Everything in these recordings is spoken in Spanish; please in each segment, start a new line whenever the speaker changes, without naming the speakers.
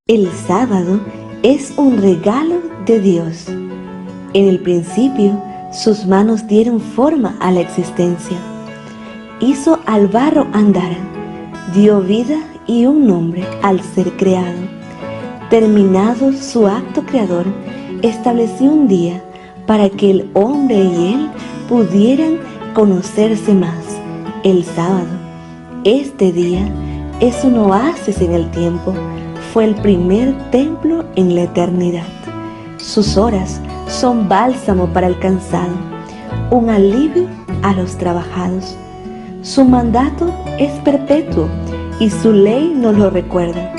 El sábado es un regalo de Dios. En el principio, sus manos dieron forma a la existencia. Hizo al barro andar, dio vida y un nombre al ser creado. Terminado su acto creador, estableció un día para que el hombre y él pudieran conocerse más, el sábado. Este día es un oasis en el tiempo, fue el primer templo en la eternidad. Sus horas son bálsamo para el cansado, un alivio a los trabajados. Su mandato es perpetuo y su ley nos lo recuerda.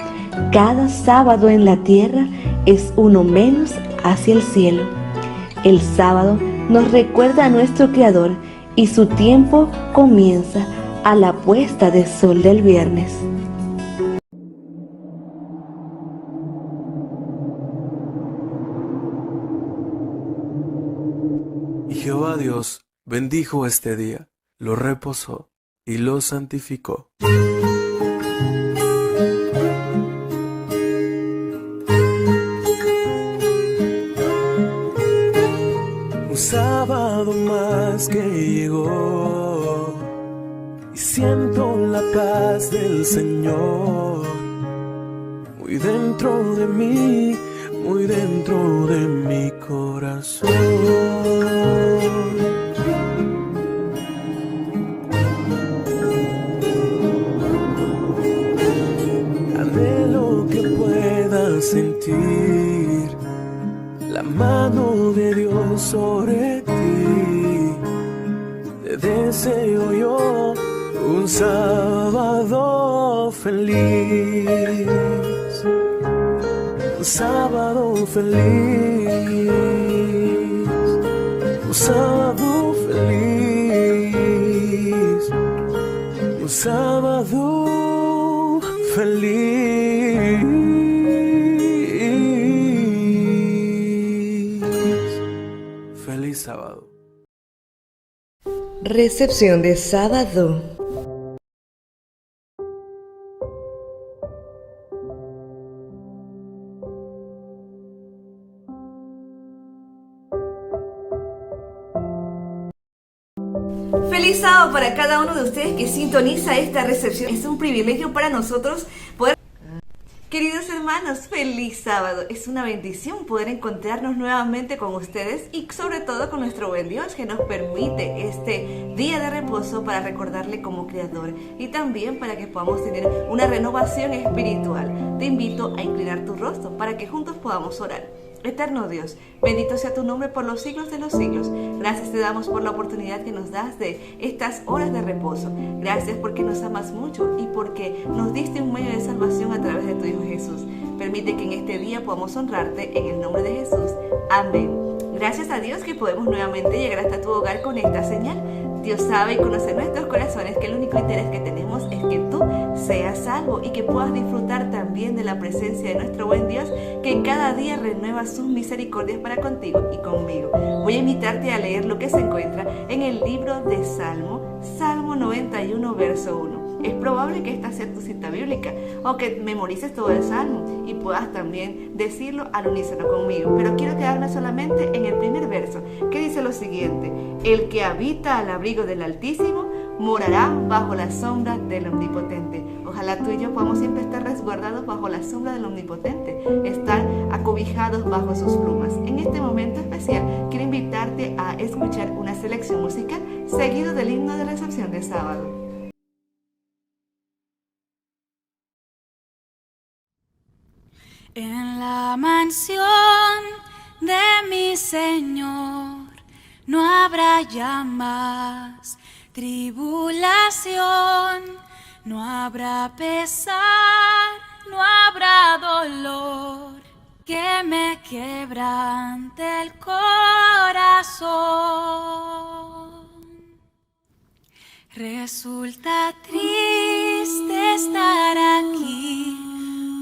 Cada sábado en la tierra es uno menos hacia el cielo. El sábado nos recuerda a nuestro Creador y su tiempo comienza a la puesta de sol del viernes.
Y Jehová Dios bendijo este día, lo reposó y lo santificó. Un sábado más que llegó y siento la paz del Señor muy dentro de mí, muy dentro de mi corazón. Anhelo que puedas sentir la mano de Dios sobre ti. Te deseo yo un sábado feliz, un sábado feliz, un sábado feliz, un sábado feliz. Feliz sábado.
Recepción de sábado.
Feliz sábado para cada uno de ustedes que sintoniza esta recepción. Es un privilegio para nosotros poder... Queridos hermanos, feliz sábado. Es una bendición poder encontrarnos nuevamente con ustedes y sobre todo con nuestro buen Dios que nos permite este día de reposo para recordarle como Creador y también para que podamos tener una renovación espiritual. Te invito a inclinar tu rostro para que juntos podamos orar. Eterno Dios, bendito sea tu nombre por los siglos de los siglos. Gracias te damos por la oportunidad que nos das de estas horas de reposo. Gracias porque nos amas mucho y porque nos diste un medio de salvación a través de tu Hijo Jesús. Permite que en este día podamos honrarte en el nombre de Jesús. Amén. Gracias a Dios que podemos nuevamente llegar hasta tu hogar con esta señal. Dios sabe y conoce nuestros corazones que el único interés que tenemos es que tú seas salvo y que puedas disfrutar también de la presencia de nuestro buen Dios que cada día renueva sus misericordias para contigo y conmigo. Voy a invitarte a leer lo que se encuentra en el libro de Salmo 91, verso 1. Es probable que esta sea tu cita bíblica o que memorices todo el Salmo y puedas también decirlo al unísono conmigo. Pero quiero quedarme solamente en el primer verso, que dice lo siguiente: el que habita al abrigo del Altísimo morará bajo la sombra del Omnipotente. Ojalá tú y yo podamos siempre estar resguardados bajo la sombra del Omnipotente, estar acobijados bajo sus plumas. En este momento especial quiero invitarte a escuchar una selección musical seguido del himno de recepción de sábado.
En la mansión de mi Señor no habrá ya más tribulación, no habrá pesar, no habrá dolor que me quebrante el corazón. Resulta triste estar aquí,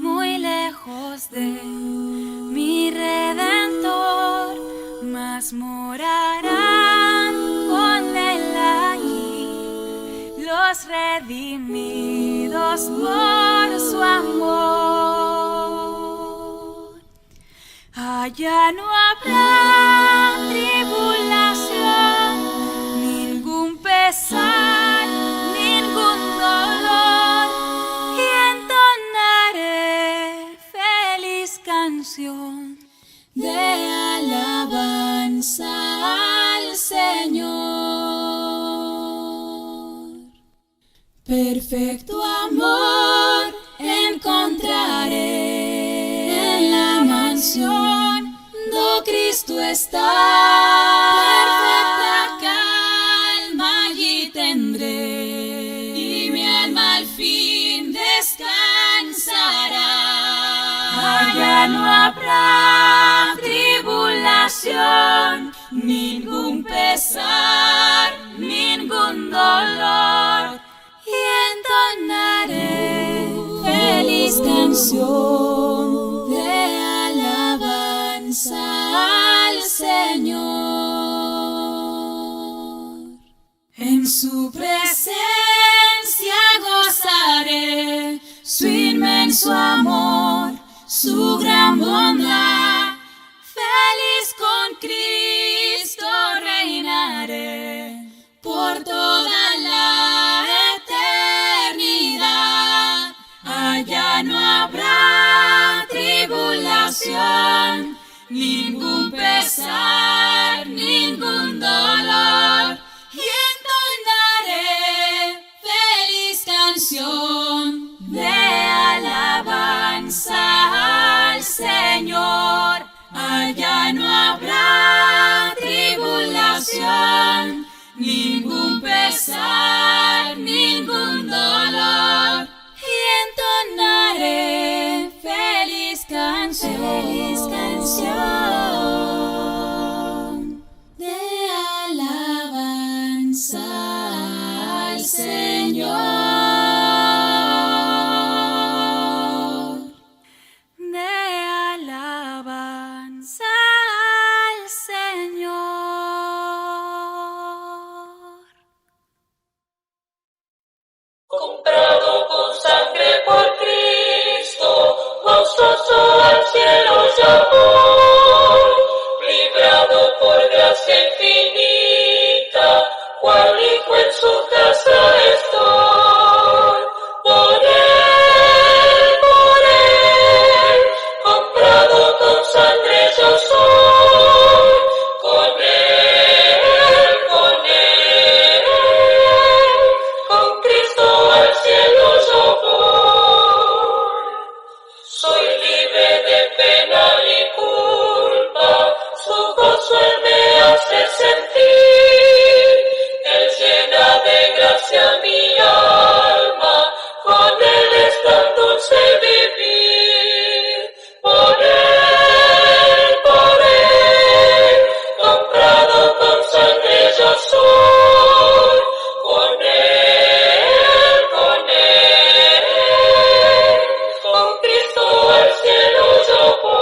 muy lejos de mi Redentor, mas morarán con él allí los redimidos por su amor. Allá no habrá tribulación, ningún pesar, ningún dolor, y entonaré feliz canción de alabanza al Señor. Perfecto amor encontraré en la mansión do Cristo está. Perfecta calma allí tendré y mi alma al fin descansará. Allá no habrá tribulación, ningún pesar, ningún dolor, y entonaré feliz canción de alabanza al Señor. En su presencia gozaré su inmenso amor, su gran bondad. Feliz con Cristo reinaré por toda la eternidad. Allá no habrá tribulación, ningún pesar, ningún dolor, y entonaré feliz canción de alabanza al Señor. Allá no habrá tribulación, ningún pesar, ningún dolor, y entonaré feliz canción de alabanza al Señor, de alabanza al Señor.
Comprado con sangre por Cristo, gozoso al cielo ya voy, librado por gracia infinita, cual hijo en su casa estoy. Por él, comprado con sangre yo soy, con Cristo al cielo yo voy. Soy libre de pena y culpa, su gozo él me hace sentir. Él llena de gracia mi alma, con él es tan dulce vivir. Por él, comprado con sangre yo soy, con Cristo al cielo yo voy.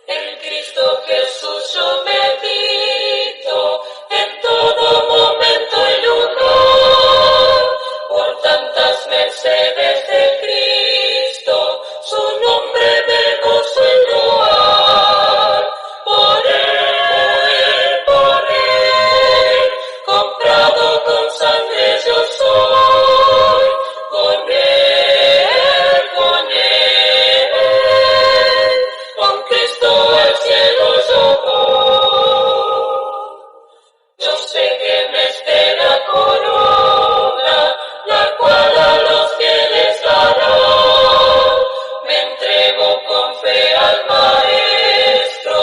En Cristo Jesús yo medito en todo momento y lugar, por tantas mercedes de Cristo, su nombre me gozo en loar. Por él, comprado con sangre yo soy, con Cristo al cielo yo voy. Yo sé que me espera corona, la cual a los fieles dará. Me entrego con fe al Maestro,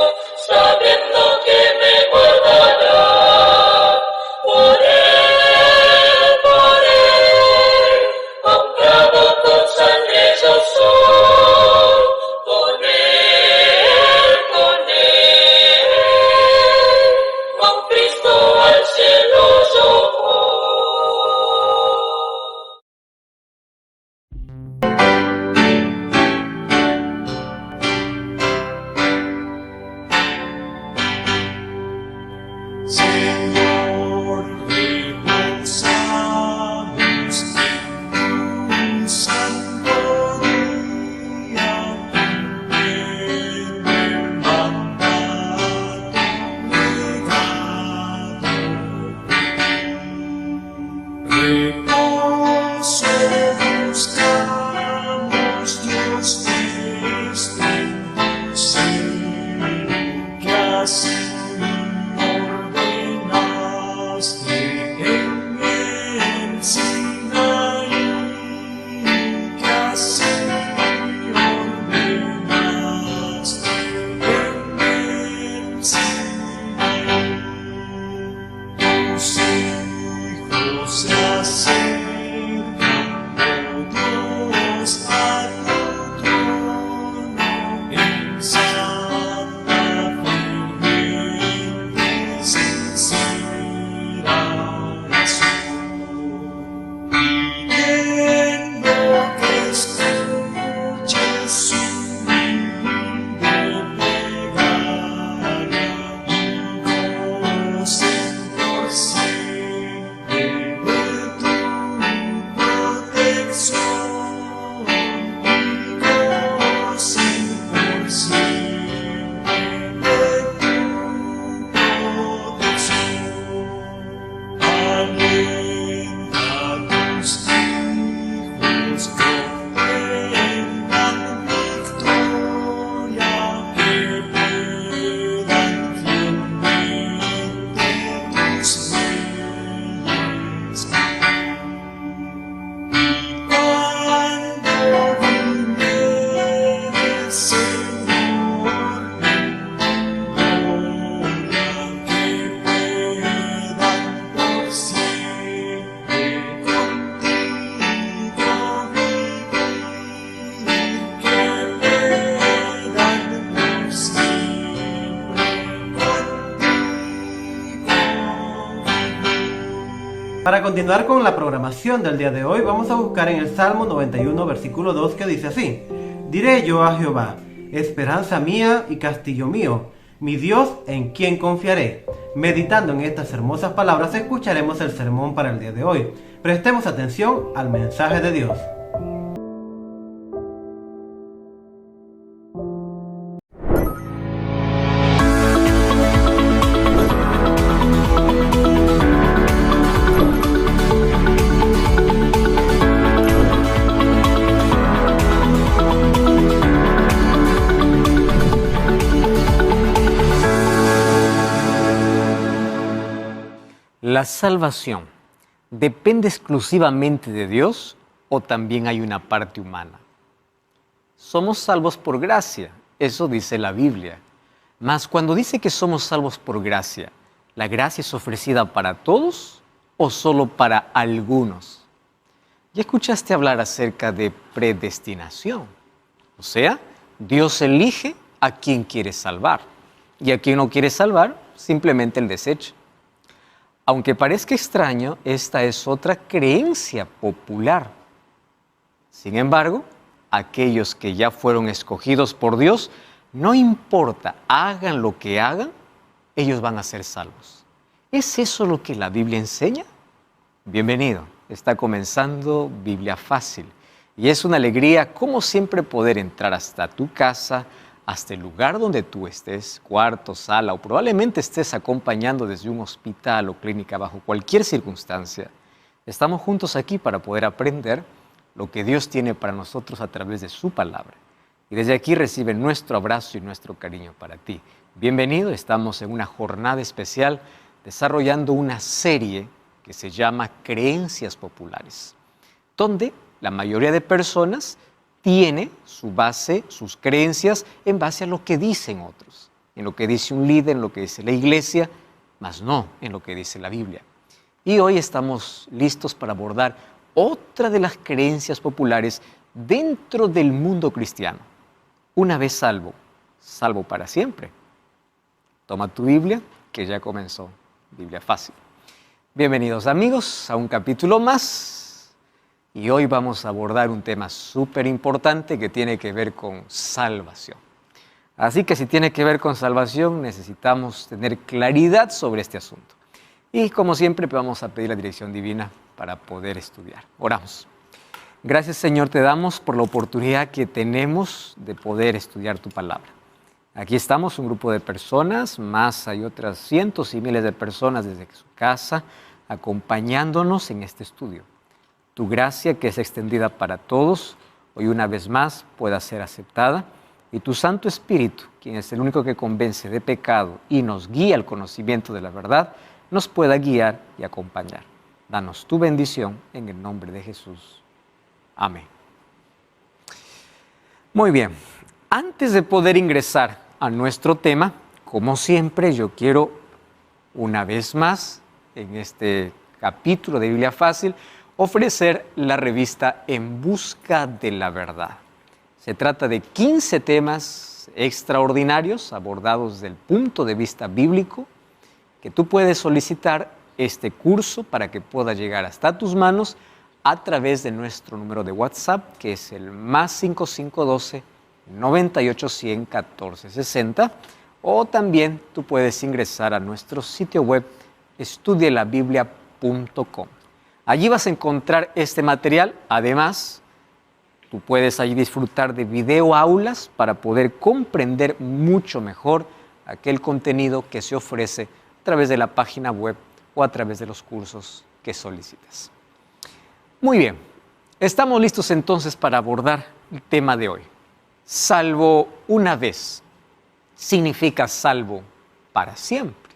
sabiendo que me guardará. Por él, comprado con sangre yo soy, con Cristo al cielo
se acerca, oh Dios, a tu trono en santa fe, sincera oración, pidiendo que escuches su humilde plegaria, gocen por siempre de tu protección, gocen por siempre de tu protección. Alienta a tus hijos que obtengan victoria, que puedan fielmente tus leyes cumplir. Cuando vinieres, Señor, en gloria, que puedan por siempre contigo vivir, que puedan por siempre contigo.
Para continuar con la programación del día de hoy, vamos a buscar en el Salmo 91, versículo 2, que dice así: Diré yo a Jehová, esperanza mía y castillo mío, mi Dios en quien confiaré. Meditando en estas hermosas palabras, escucharemos el sermón para el día de hoy. Prestemos atención al mensaje de Dios.
¿La salvación depende exclusivamente de Dios o también hay una parte humana? Somos salvos por gracia, eso dice la Biblia. Mas cuando dice que somos salvos por gracia, ¿la gracia es ofrecida para todos o solo para algunos? Ya escuchaste hablar acerca de predestinación. O sea, Dios elige a quien quiere salvar y a quien no quiere salvar, simplemente el desecha. Aunque parezca extraño, esta es otra creencia popular. Sin embargo, aquellos que ya fueron escogidos por Dios, no importa, hagan lo que hagan, ellos van a ser salvos. ¿Es eso lo que la Biblia enseña? Bienvenido, está comenzando Biblia Fácil. Y es una alegría, como siempre, poder entrar hasta tu casa, hasta el lugar donde tú estés, cuarto, sala, o probablemente estés acompañando desde un hospital o clínica bajo cualquier circunstancia. Estamos juntos aquí para poder aprender lo que Dios tiene para nosotros a través de su palabra. Y desde aquí recibe nuestro abrazo y nuestro cariño para ti. Bienvenido, estamos en una jornada especial desarrollando una serie que se llama Creencias Populares, donde la mayoría de personas tiene su base, sus creencias, en base a lo que dicen otros, en lo que dice un líder, en lo que dice la iglesia, mas no en lo que dice la Biblia. Y hoy estamos listos para abordar otra de las creencias populares dentro del mundo cristiano. Una vez salvo, salvo para siempre. Toma tu Biblia, que ya comenzó Biblia Fácil. Bienvenidos amigos a un capítulo más. Y hoy vamos a abordar un tema súper importante que tiene que ver con salvación. Así que si tiene que ver con salvación, necesitamos tener claridad sobre este asunto. Y como siempre, vamos a pedir la dirección divina para poder estudiar. Oramos. Gracias, Señor, te damos por la oportunidad que tenemos de poder estudiar tu palabra. Aquí estamos, un grupo de personas, más hay otras cientos y miles de personas desde su casa, acompañándonos en este estudio. Tu gracia, que es extendida para todos, hoy una vez más pueda ser aceptada, y tu Santo Espíritu, quien es el único que convence de pecado y nos guía al conocimiento de la verdad, nos pueda guiar y acompañar. Danos tu bendición en el nombre de Jesús. Amén. Muy bien, antes de poder ingresar a nuestro tema, como siempre, yo quiero una vez más, en este capítulo de Biblia Fácil, ofrecer la revista En Busca de la Verdad. Se trata de 15 temas extraordinarios abordados desde el punto de vista bíblico, que tú puedes solicitar este curso para que pueda llegar hasta tus manos a través de nuestro número de WhatsApp, que es el +5512 98 100 14 60, o también tú puedes ingresar a nuestro sitio web estudielabiblia.com. Allí vas a encontrar este material. Además, tú puedes allí disfrutar de videoaulas para poder comprender mucho mejor aquel contenido que se ofrece a través de la página web o a través de los cursos que solicitas. Muy bien, estamos listos entonces para abordar el tema de hoy. Salvo una vez significa salvo para siempre.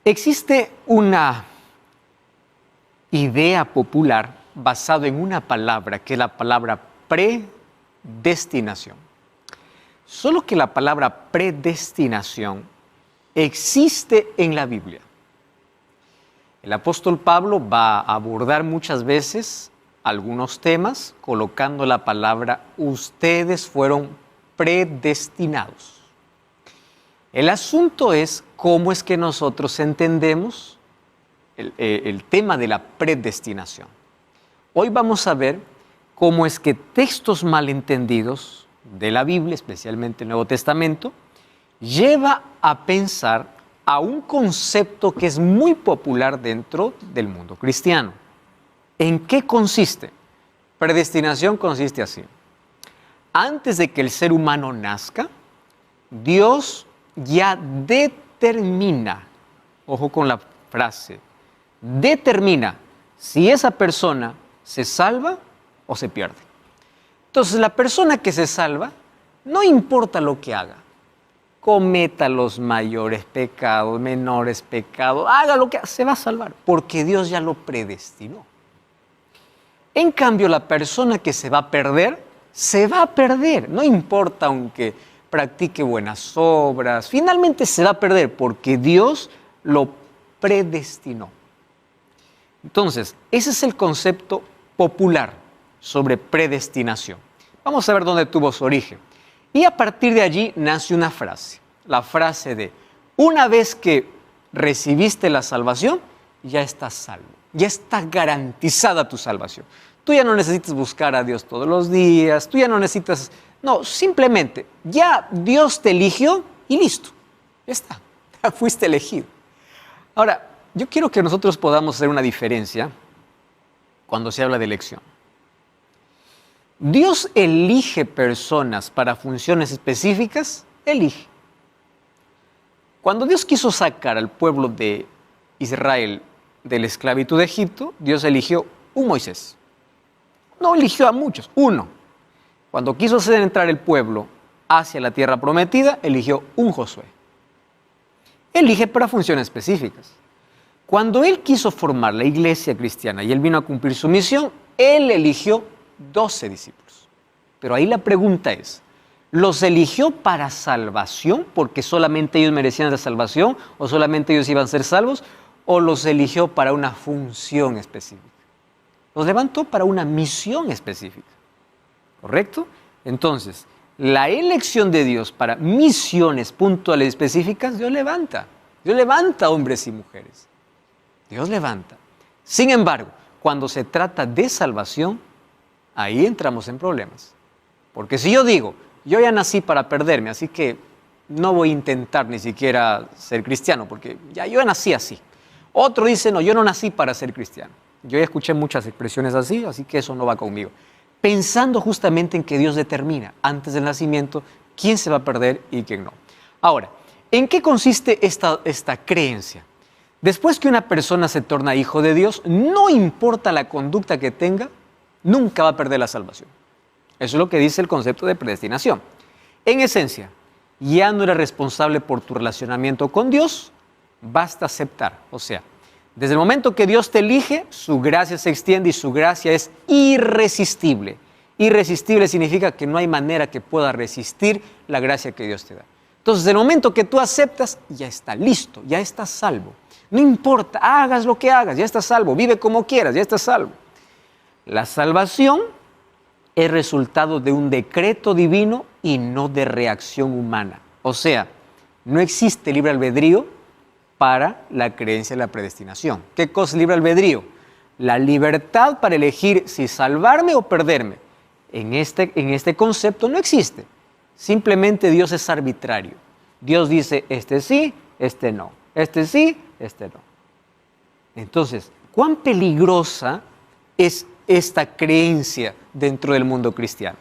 Existe una idea popular basada en una palabra que es la palabra predestinación. Solo que la palabra predestinación existe en la Biblia. El apóstol Pablo va a abordar muchas veces algunos temas colocando la palabra ustedes fueron predestinados. El asunto es cómo es que nosotros entendemos el tema de la predestinación. Hoy vamos a ver cómo es que textos malentendidos de la Biblia, especialmente el Nuevo Testamento, lleva a pensar a un concepto que es muy popular dentro del mundo cristiano. ¿En qué consiste? Predestinación consiste así. Antes de que el ser humano nazca, Dios ya determina, ojo con la frase, determina si esa persona se salva o se pierde. Entonces, la persona que se salva, no importa lo que haga, cometa los mayores pecados, menores pecados, haga lo que haga, se va a salvar, porque Dios ya lo predestinó. En cambio, la persona que se va a perder, no importa aunque practique buenas obras, finalmente se va a perder porque Dios lo predestinó. Entonces, ese es el concepto popular sobre predestinación. Vamos a ver dónde tuvo su origen. Y a partir de allí nace una frase, la frase de una vez que recibiste la salvación, ya estás salvo, ya está garantizada tu salvación. Tú ya no necesitas buscar a Dios todos los días, tú ya no necesitas, no, simplemente ya Dios te eligió y listo, ya está, ya fuiste elegido. Ahora, yo quiero que nosotros podamos hacer una diferencia cuando se habla de elección. Dios elige personas para funciones específicas, elige. Cuando Dios quiso sacar al pueblo de Israel de la esclavitud de Egipto, Dios eligió un Moisés. No eligió a muchos, uno. Cuando quiso hacer entrar el pueblo hacia la tierra prometida, eligió un Josué. Elige para funciones específicas. Cuando Él quiso formar la iglesia cristiana y Él vino a cumplir su misión, Él eligió 12 discípulos. Pero ahí la pregunta es, ¿los eligió para salvación porque solamente ellos merecían la salvación o solamente ellos iban a ser salvos? ¿O los eligió para una función específica? Los levantó para una misión específica, ¿correcto? Entonces, la elección de Dios para misiones puntuales y específicas, Dios levanta hombres y mujeres. Dios levanta. Sin embargo, cuando se trata de salvación, ahí entramos en problemas. Porque si yo digo, yo ya nací para perderme, así que no voy a intentar ni siquiera ser cristiano, porque ya yo nací así. Otro dice, no, yo no nací para ser cristiano. Yo ya escuché muchas expresiones así que eso no va conmigo. Pensando justamente en que Dios determina antes del nacimiento quién se va a perder y quién no. Ahora, ¿en qué consiste esta creencia? Después que una persona se torna hijo de Dios, no importa la conducta que tenga, nunca va a perder la salvación. Eso es lo que dice el concepto de predestinación. En esencia, ya no eres responsable por tu relacionamiento con Dios, basta aceptar. O sea, desde el momento que Dios te elige, su gracia se extiende y su gracia es irresistible. Irresistible significa que no hay manera que pueda resistir la gracia que Dios te da. Entonces, desde el momento que tú aceptas, ya está listo, ya estás salvo. No importa, hagas lo que hagas, ya estás salvo. Vive como quieras, ya estás salvo. La salvación es resultado de un decreto divino y no de reacción humana. O sea, no existe libre albedrío para la creencia de la predestinación. ¿Qué cosa es libre albedrío? La libertad para elegir si salvarme o perderme. En este concepto no existe. Simplemente Dios es arbitrario. Dios dice, este sí, este no. Este sí, este no. Entonces, ¿cuán peligrosa es esta creencia dentro del mundo cristiano?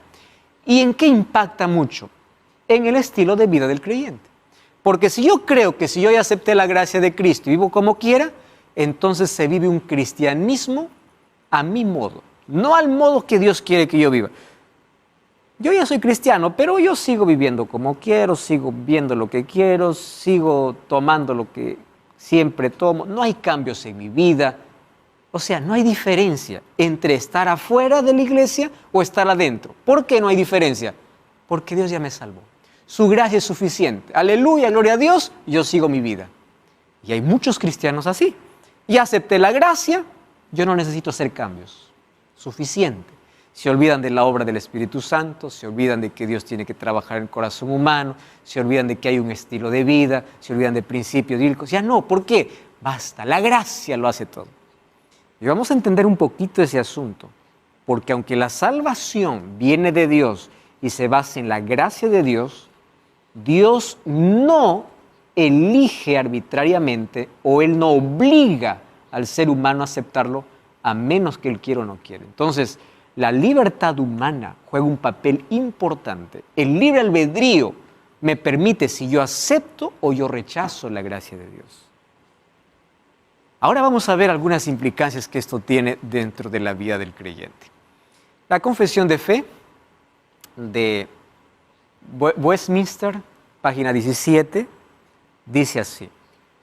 ¿Y en qué impacta mucho? En el estilo de vida del creyente. Porque si yo creo que si yo ya acepté la gracia de Cristo y vivo como quiera, entonces se vive un cristianismo a mi modo, no al modo que Dios quiere que yo viva. Yo ya soy cristiano, pero yo sigo viviendo como quiero, sigo viendo lo que quiero, sigo tomando lo que siempre tomo, no hay cambios en mi vida. O sea, no hay diferencia entre estar afuera de la iglesia o estar adentro. ¿Por qué no hay diferencia? Porque Dios ya me salvó. Su gracia es suficiente. Aleluya, gloria a Dios, yo sigo mi vida. Y hay muchos cristianos así. Ya acepté la gracia, yo no necesito hacer cambios. Suficiente. Se olvidan de la obra del Espíritu Santo, se olvidan de que Dios tiene que trabajar en el corazón humano, se olvidan de que hay un estilo de vida, se olvidan de principios bíblicos. Ya no, ¿por qué? Basta, la gracia lo hace todo. Y vamos a entender un poquito ese asunto, porque aunque la salvación viene de Dios y se basa en la gracia de Dios, Dios no elige arbitrariamente o Él no obliga al ser humano a aceptarlo a menos que Él quiera o no quiera. Entonces, la libertad humana juega un papel importante. El libre albedrío me permite si yo acepto o yo rechazo la gracia de Dios. Ahora vamos a ver algunas implicancias que esto tiene dentro de la vida del creyente. La confesión de fe de Westminster, página 17, dice así: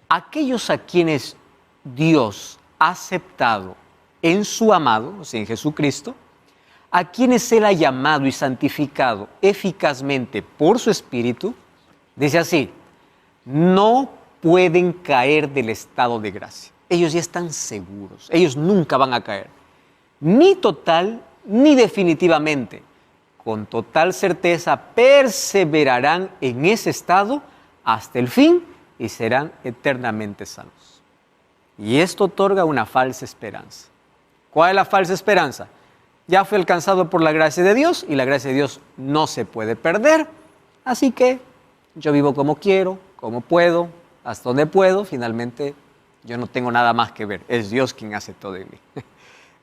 aquellos a quienes Dios ha aceptado en su amado, o sea, en Jesucristo, a quienes Él ha llamado y santificado eficazmente por su Espíritu, dice así, no pueden caer del estado de gracia. Ellos ya están seguros, ellos nunca van a caer, ni total ni definitivamente. Con total certeza perseverarán en ese estado hasta el fin y serán eternamente salvos. Y esto otorga una falsa esperanza. ¿Cuál es la falsa esperanza? Ya fui alcanzado por la gracia de Dios y la gracia de Dios no se puede perder, así que yo vivo como quiero, como puedo, hasta donde puedo, finalmente yo no tengo nada más que ver, es Dios quien hace todo en mí.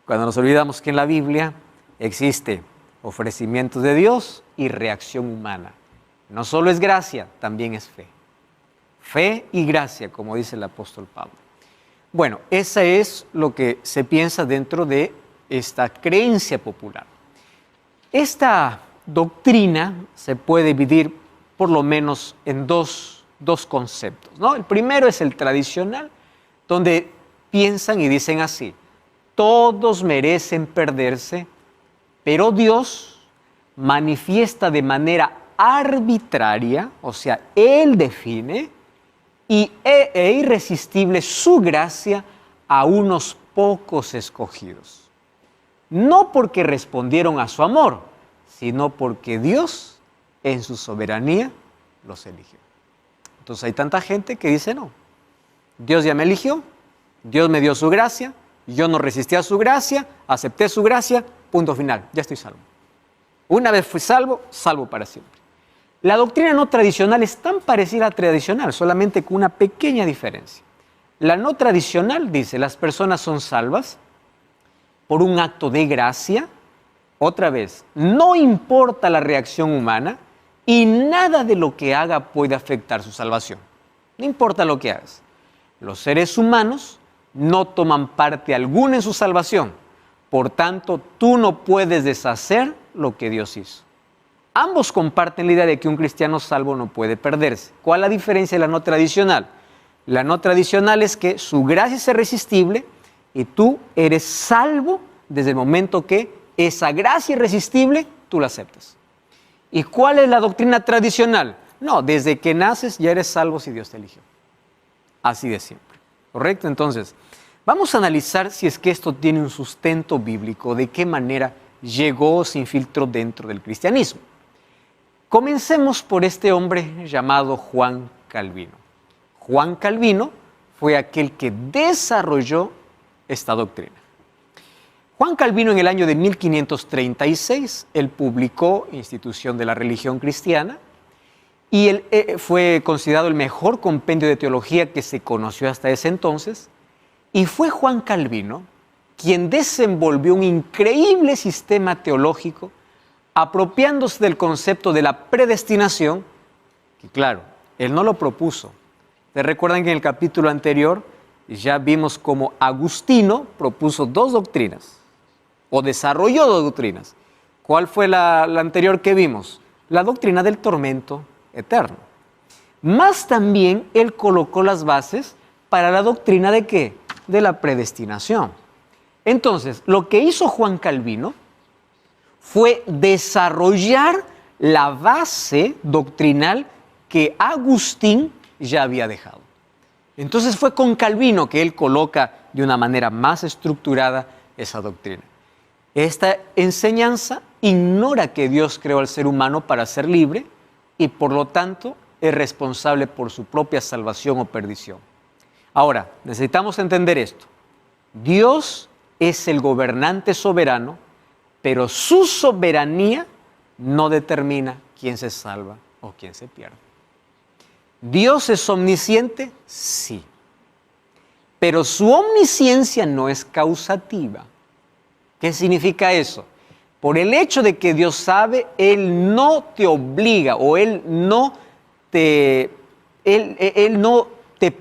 Cuando nos olvidamos que en la Biblia existe ofrecimientos de Dios y reacción humana. No solo es gracia, también es fe. Fe y gracia, como dice el apóstol Pablo. Bueno, esa es lo que se piensa dentro de esta creencia popular. Esta doctrina se puede dividir por lo menos en dos conceptos, ¿no? El primero es el tradicional, donde piensan y dicen así: todos merecen perderse, pero Dios manifiesta de manera arbitraria, o sea, Él define, e irresistible su gracia a unos pocos escogidos. No porque respondieron a su amor, sino porque Dios, en su soberanía, los eligió. Entonces hay tanta gente que dice no. Dios ya me eligió, Dios me dio su gracia, yo no resistí a su gracia, acepté su gracia, punto final, ya estoy salvo. Una vez fui salvo, salvo para siempre. La doctrina no tradicional es tan parecida a la tradicional, solamente con una pequeña diferencia. La no tradicional dice, las personas son salvas por un acto de gracia. Otra vez, no importa la reacción humana y nada de lo que haga puede afectar su salvación. No importa lo que hagas. Los seres humanos no toman parte alguna en su salvación. Por tanto, tú no puedes deshacer lo que Dios hizo. Ambos comparten la idea de que un cristiano salvo no puede perderse. ¿Cuál es la diferencia de la no tradicional? La no tradicional es que su gracia es irresistible y tú eres salvo desde el momento que esa gracia irresistible tú la aceptas. ¿Y cuál es la doctrina tradicional? No, desde que naces ya eres salvo si Dios te eligió. Así de simple. ¿Correcto? Entonces, vamos a analizar si es que esto tiene un sustento bíblico, de qué manera llegó o se infiltró dentro del cristianismo. Comencemos por este hombre llamado Juan Calvino. Juan Calvino fue aquel que desarrolló esta doctrina. Juan Calvino, en el año de 1536, él publicó Institución de la Religión Cristiana y él fue considerado el mejor compendio de teología que se conoció hasta ese entonces, y fue Juan Calvino quien desenvolvió un increíble sistema teológico apropiándose del concepto de la predestinación, que claro, él no lo propuso. ¿Se recuerdan que en el capítulo anterior ya vimos cómo Agustino propuso dos doctrinas, o desarrolló dos doctrinas? ¿Cuál fue la anterior que vimos? La doctrina del tormento eterno. Más también él colocó las bases para la doctrina ¿de qué? De la predestinación. Entonces, lo que hizo Juan Calvino fue desarrollar la base doctrinal que Agustín ya había dejado. Entonces fue con Calvino que él coloca de una manera más estructurada esa doctrina. Esta enseñanza ignora que Dios creó al ser humano para ser libre y por lo tanto es responsable por su propia salvación o perdición. Ahora, necesitamos entender esto. Dios es el gobernante soberano, pero su soberanía no determina quién se salva o quién se pierde. ¿Dios es omnisciente? Sí. Pero su omnisciencia no es causativa. ¿Qué significa eso? Por el hecho de que Dios sabe, Él no te obliga o Él no te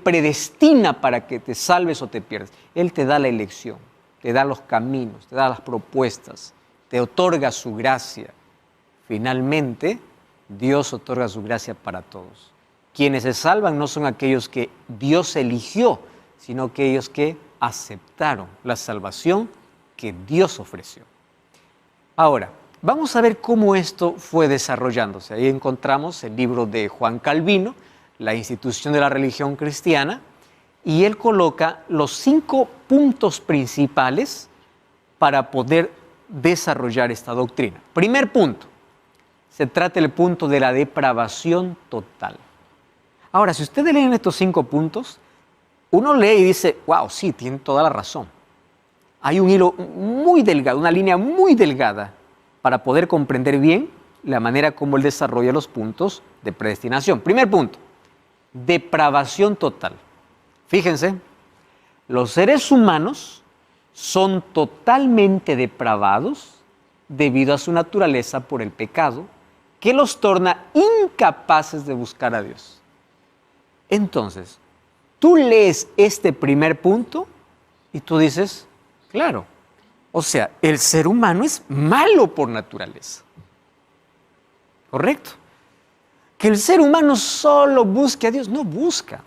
predestina para que te salves o te pierdas. Él te da la elección, te da los caminos, te da las propuestas, te otorga su gracia. Finalmente, Dios otorga su gracia para todos. Quienes se salvan no son aquellos que Dios eligió, sino aquellos que aceptaron la salvación que Dios ofreció. Ahora, vamos a ver cómo esto fue desarrollándose. Ahí encontramos el libro de Juan Calvino, La Institución de la Religión Cristiana, y él coloca los 5 puntos principales para poder desarrollar esta doctrina. Primer punto, se trata del punto de la depravación total. Ahora, si ustedes leen estos 5 puntos, uno lee y dice, wow, sí, tiene toda la razón. Hay un hilo muy delgado, una línea muy delgada para poder comprender bien la manera como él desarrolla los puntos de predestinación. Primer punto, depravación total. Fíjense, los seres humanos son totalmente depravados debido a su naturaleza por el pecado, que los torna incapaces de buscar a Dios. Entonces, tú lees este primer punto y tú dices, claro, o sea, el ser humano es malo por naturaleza. ¿Correcto? Que el ser humano solo busque a Dios, no busca.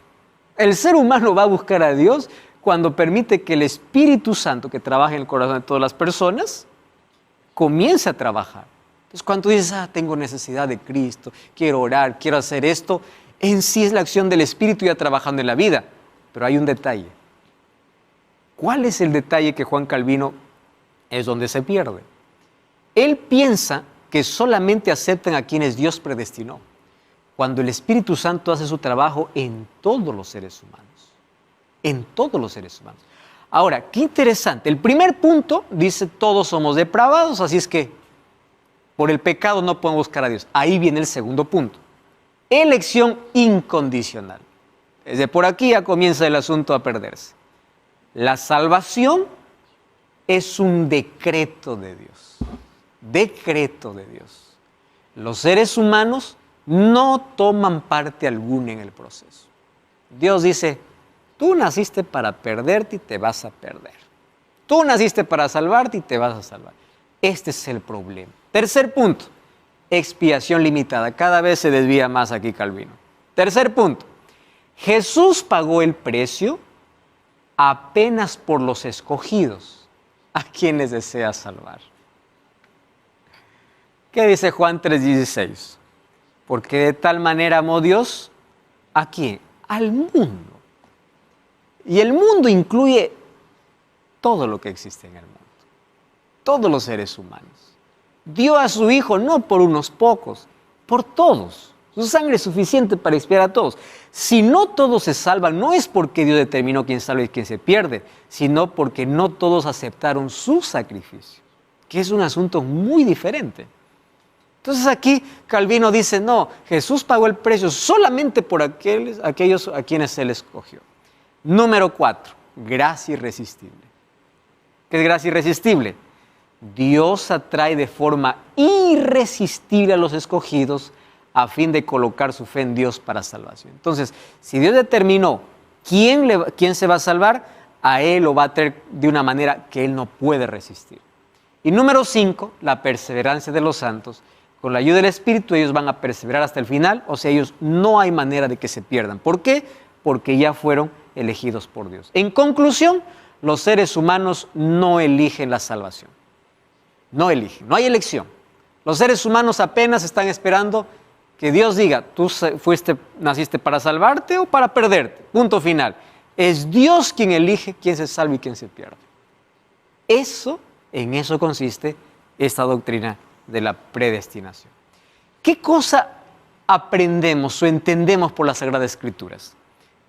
El ser humano va a buscar a Dios cuando permite que el Espíritu Santo, que trabaja en el corazón de todas las personas, comience a trabajar. Entonces, cuando dices, tengo necesidad de Cristo, quiero orar, quiero hacer esto, en sí es la acción del Espíritu ya trabajando en la vida. Pero hay un detalle. ¿Cuál es el detalle que Juan Calvino es donde se pierde? Él piensa que solamente aceptan a quienes Dios predestinó, cuando el Espíritu Santo hace su trabajo en todos los seres humanos. En todos los seres humanos. Ahora, qué interesante. El primer punto dice, todos somos depravados, así es que por el pecado no podemos buscar a Dios. Ahí viene el segundo punto. Elección incondicional. Desde por aquí ya comienza el asunto a perderse. La salvación es un decreto de Dios. Decreto de Dios. Los seres humanos no toman parte alguna en el proceso. Dios dice, tú naciste para perderte y te vas a perder. Tú naciste para salvarte y te vas a salvar. Este es el problema. Tercer punto, expiación limitada. Cada vez se desvía más aquí Calvino. Tercer punto, Jesús pagó el precio apenas por los escogidos, a quienes desea salvar. ¿Qué dice Juan 3:16? Porque de tal manera amó Dios, ¿a quién? Al mundo. Y el mundo incluye todo lo que existe en el mundo, todos los seres humanos. Dio a su Hijo no por unos pocos, por todos. Su sangre es suficiente para expiar a todos. Si no todos se salvan, no es porque Dios determinó quién salva y quién se pierde, sino porque no todos aceptaron su sacrificio, que es un asunto muy diferente. Entonces aquí Calvino dice, no, Jesús pagó el precio solamente por aquellos a quienes Él escogió. Número 4, gracia irresistible. ¿Qué es gracia irresistible? Dios atrae de forma irresistible a los escogidos a fin de colocar su fe en Dios para salvación. Entonces, si Dios determinó quién se va a salvar, a Él lo va a traer de una manera que Él no puede resistir. Y número 5, la perseverancia de los santos. Con la ayuda del Espíritu ellos van a perseverar hasta el final, o sea, ellos no hay manera de que se pierdan. ¿Por qué? Porque ya fueron elegidos por Dios. En conclusión, los seres humanos no eligen la salvación. No eligen, no hay elección. Los seres humanos apenas están esperando que Dios diga, tú naciste para salvarte o para perderte. Punto final. Es Dios quien elige quién se salva y quién se pierde. En eso consiste esta doctrina de la predestinación. ¿Qué cosa aprendemos o entendemos por las Sagradas Escrituras?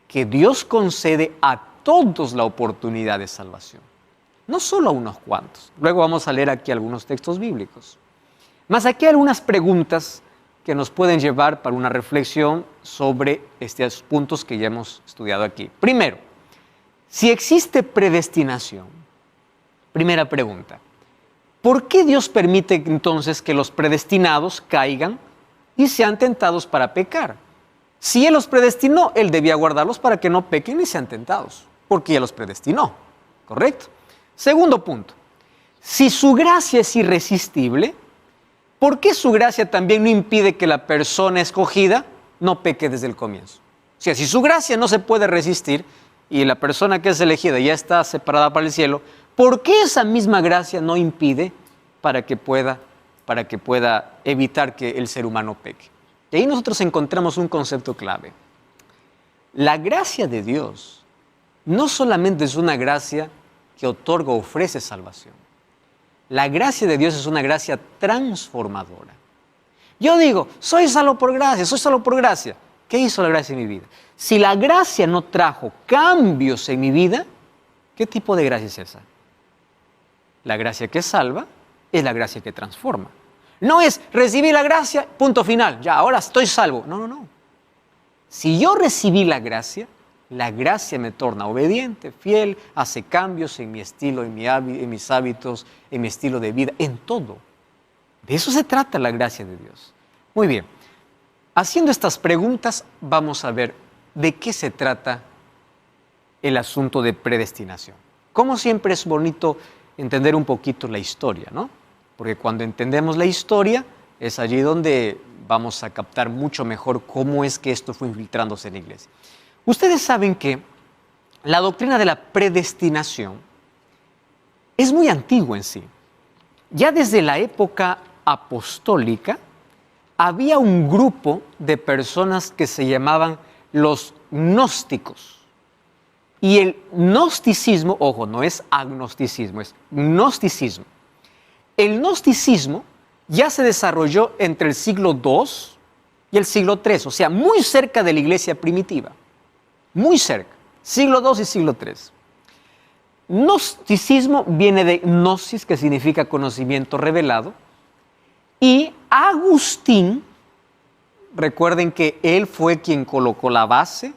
Que Dios concede a todos la oportunidad de salvación, no solo a unos cuantos. Luego vamos a leer aquí algunos textos bíblicos. Mas aquí hay algunas preguntas que nos pueden llevar para una reflexión sobre estos puntos que ya hemos estudiado aquí. Primero, si existe predestinación, primera pregunta, ¿por qué Dios permite entonces que los predestinados caigan y sean tentados para pecar? Si Él los predestinó, Él debía guardarlos para que no pequen ni sean tentados, porque ya los predestinó, ¿correcto? Segundo punto, si su gracia es irresistible, ¿por qué su gracia también no impide que la persona escogida no peque desde el comienzo? O sea, si su gracia no se puede resistir y la persona que es elegida ya está separada para el cielo, ¿por qué esa misma gracia no impide para que pueda evitar que el ser humano peque? Y ahí nosotros encontramos un concepto clave. La gracia de Dios no solamente es una gracia que otorga o ofrece salvación. La gracia de Dios es una gracia transformadora. Yo digo, soy salvo por gracia. ¿Qué hizo la gracia en mi vida? Si la gracia no trajo cambios en mi vida, ¿qué tipo de gracia es esa? La gracia que salva es la gracia que transforma. No es recibí la gracia, punto final, ya, ahora estoy salvo. No. Si yo recibí la gracia me torna obediente, fiel, hace cambios en mi estilo, en mis hábitos, en mi estilo de vida, en todo. De eso se trata la gracia de Dios. Muy bien, haciendo estas preguntas vamos a ver de qué se trata el asunto de predestinación. Como siempre es bonito entender un poquito la historia, ¿no? Porque cuando entendemos la historia es allí donde vamos a captar mucho mejor cómo es que esto fue infiltrándose en la iglesia. Ustedes saben que la doctrina de la predestinación es muy antigua en sí. Ya desde la época apostólica había un grupo de personas que se llamaban los gnósticos. Y el gnosticismo, ojo, no es agnosticismo, es gnosticismo. El gnosticismo ya se desarrolló entre el siglo II y el siglo III, o sea, muy cerca de la iglesia primitiva. Muy cerca, siglo II y siglo III. Gnosticismo viene de gnosis, que significa conocimiento revelado, y Agustín, recuerden que él fue quien colocó la base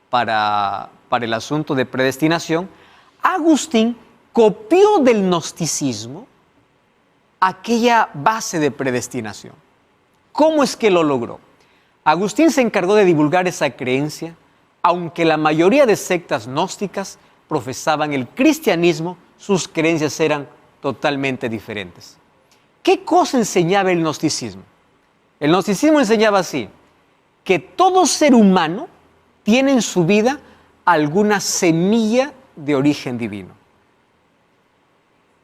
para el asunto de predestinación. Agustín copió del gnosticismo aquella base de predestinación. ¿Cómo es que lo logró? Agustín se encargó de divulgar esa creencia, aunque la mayoría de sectas gnósticas profesaban el cristianismo, sus creencias eran totalmente diferentes. ¿Qué cosa enseñaba el gnosticismo? El gnosticismo enseñaba así, que todo ser humano tiene en su vida alguna semilla de origen divino.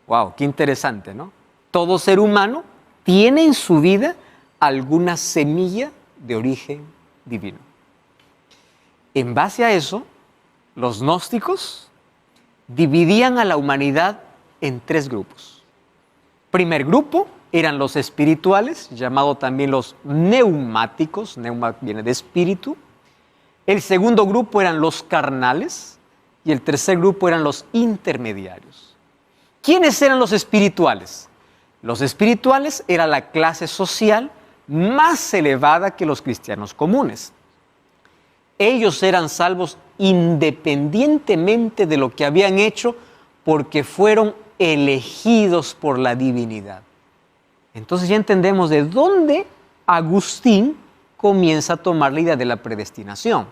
¡Wow! ¡Qué interesante!, ¿no? Todo ser humano tiene en su vida alguna semilla de origen divino. En base a eso, los gnósticos dividían a la humanidad en 3 grupos. Primer grupo eran los espirituales, llamado también los neumáticos, neuma viene de espíritu. El segundo grupo eran los carnales y el tercer grupo eran los intermediarios. ¿Quiénes eran los espirituales? Los espirituales era la clase social más elevada que los cristianos comunes. Ellos eran salvos independientemente de lo que habían hecho porque fueron elegidos por la divinidad. Entonces ya entendemos de dónde Agustín comienza a tomar la idea de la predestinación.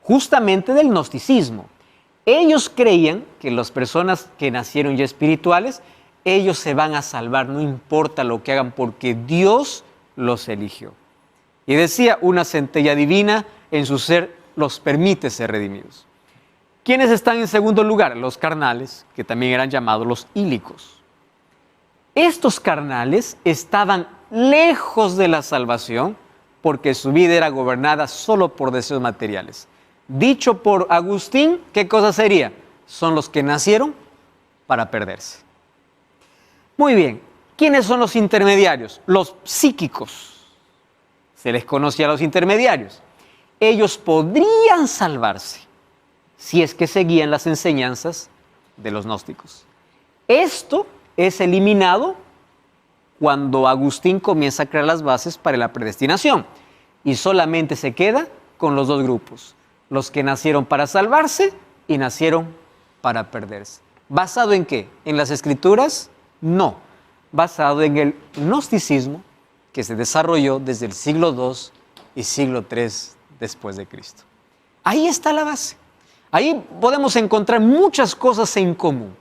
Justamente del gnosticismo. Ellos creían que las personas que nacieron ya espirituales, ellos se van a salvar, no importa lo que hagan, porque Dios los eligió. Y decía, una centella divina en su ser los permite ser redimidos. ¿Quiénes están en segundo lugar? Los carnales, que también eran llamados los ílicos. Estos carnales estaban lejos de la salvación porque su vida era gobernada solo por deseos materiales. Dicho por Agustín, ¿qué cosa sería? Son los que nacieron para perderse. Muy bien, ¿quiénes son los intermediarios? Los psíquicos. Se les conocía a los intermediarios. Ellos podrían salvarse si es que seguían las enseñanzas de los gnósticos. Esto es eliminado cuando Agustín comienza a crear las bases para la predestinación y solamente se queda con los 2 grupos, los que nacieron para salvarse y nacieron para perderse. ¿Basado en qué? ¿En las escrituras? No, basado en el gnosticismo que se desarrolló desde el siglo II y siglo III después de Cristo. Ahí está la base. Ahí podemos encontrar muchas cosas en común.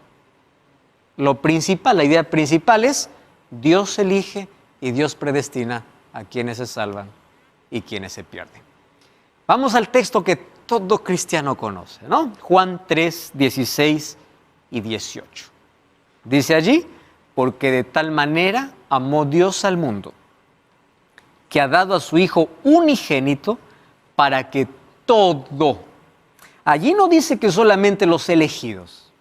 Lo principal, la idea principal es Dios elige y Dios predestina a quienes se salvan y quienes se pierden. Vamos al texto que todo cristiano conoce, ¿no? Juan 3, 16 y 18. Dice allí, porque de tal manera amó Dios al mundo, que ha dado a su Hijo unigénito para que todo. Allí no dice que solamente los elegidos.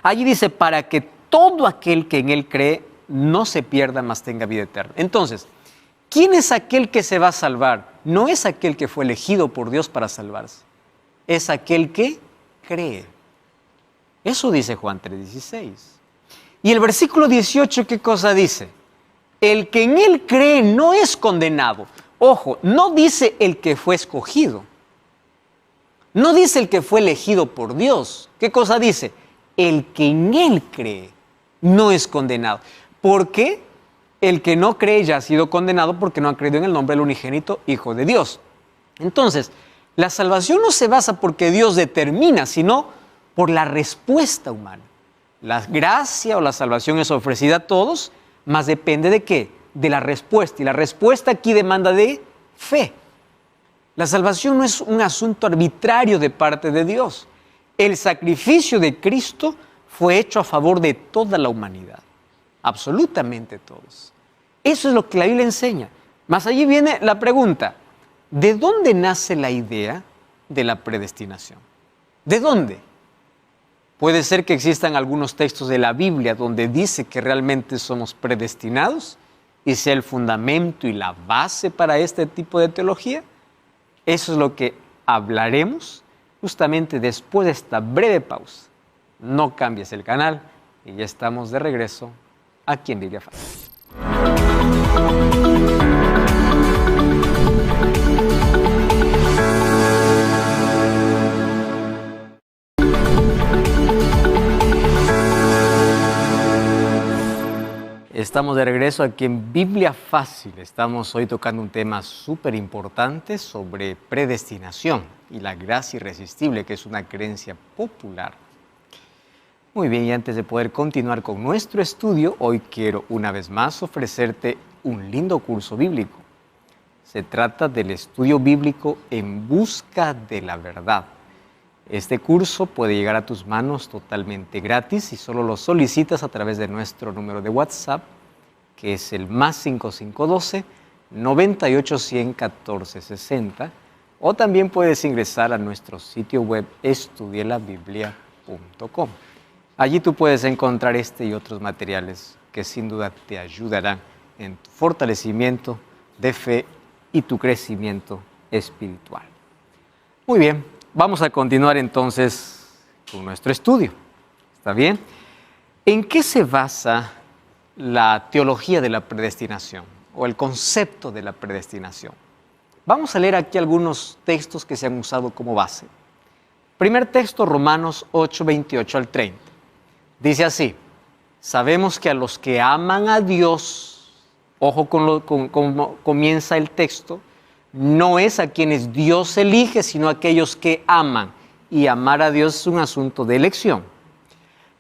Allí dice para que todo aquel que en Él cree no se pierda, mas tenga vida eterna. Entonces, ¿quién es aquel que se va a salvar? No es aquel que fue elegido por Dios para salvarse. Es aquel que cree. Eso dice Juan 3:16. Y el versículo 18, ¿qué cosa dice? El que en Él cree no es condenado. Ojo, no dice el que fue escogido. No dice el que fue elegido por Dios. ¿Qué cosa dice? El que en Él cree no es condenado. ¿Por qué? El que no cree ya ha sido condenado porque no ha creído en el nombre del unigénito Hijo de Dios. Entonces, la salvación no se basa porque Dios determina, sino por la respuesta humana. La gracia o la salvación es ofrecida a todos, mas depende de qué? De la respuesta. Y la respuesta aquí demanda de fe. La salvación no es un asunto arbitrario de parte de Dios. El sacrificio de Cristo fue hecho a favor de toda la humanidad. Absolutamente todos. Eso es lo que la Biblia enseña. Más allí viene la pregunta, ¿de dónde nace la idea de la predestinación? ¿De dónde? Puede ser que existan algunos textos de la Biblia donde dice que realmente somos predestinados y sea el fundamento y la base para este tipo de teología. Eso es lo que hablaremos justamente después de esta breve pausa. No cambies el canal y ya estamos de regreso aquí en Biblia Fácil. Estamos de regreso aquí en Biblia Fácil. Estamos hoy tocando un tema súper importante sobre predestinación y la gracia irresistible, que es una creencia popular. Muy bien, y antes de poder continuar con nuestro estudio, hoy quiero una vez más ofrecerte un lindo curso bíblico. Se trata del estudio bíblico En Busca de la Verdad. Este curso puede llegar a tus manos totalmente gratis y solo lo solicitas a través de nuestro número de WhatsApp, que es el +5512 98 100 14 60, O también puedes ingresar a nuestro sitio web estudielabiblia.com. Allí tú puedes encontrar este y otros materiales que sin duda te ayudarán en tu fortalecimiento de fe y tu crecimiento espiritual. Muy bien, vamos a continuar entonces con nuestro estudio. ¿Está bien? ¿En qué se basa la teología de la predestinación o el concepto de la predestinación? Vamos a leer aquí algunos textos que se han usado como base. Primer texto, Romanos 8, 28 al 30. Dice así: sabemos que a los que aman a Dios, ojo con cómo comienza el texto, no es a quienes Dios elige, sino a aquellos que aman. Y amar a Dios es un asunto de elección.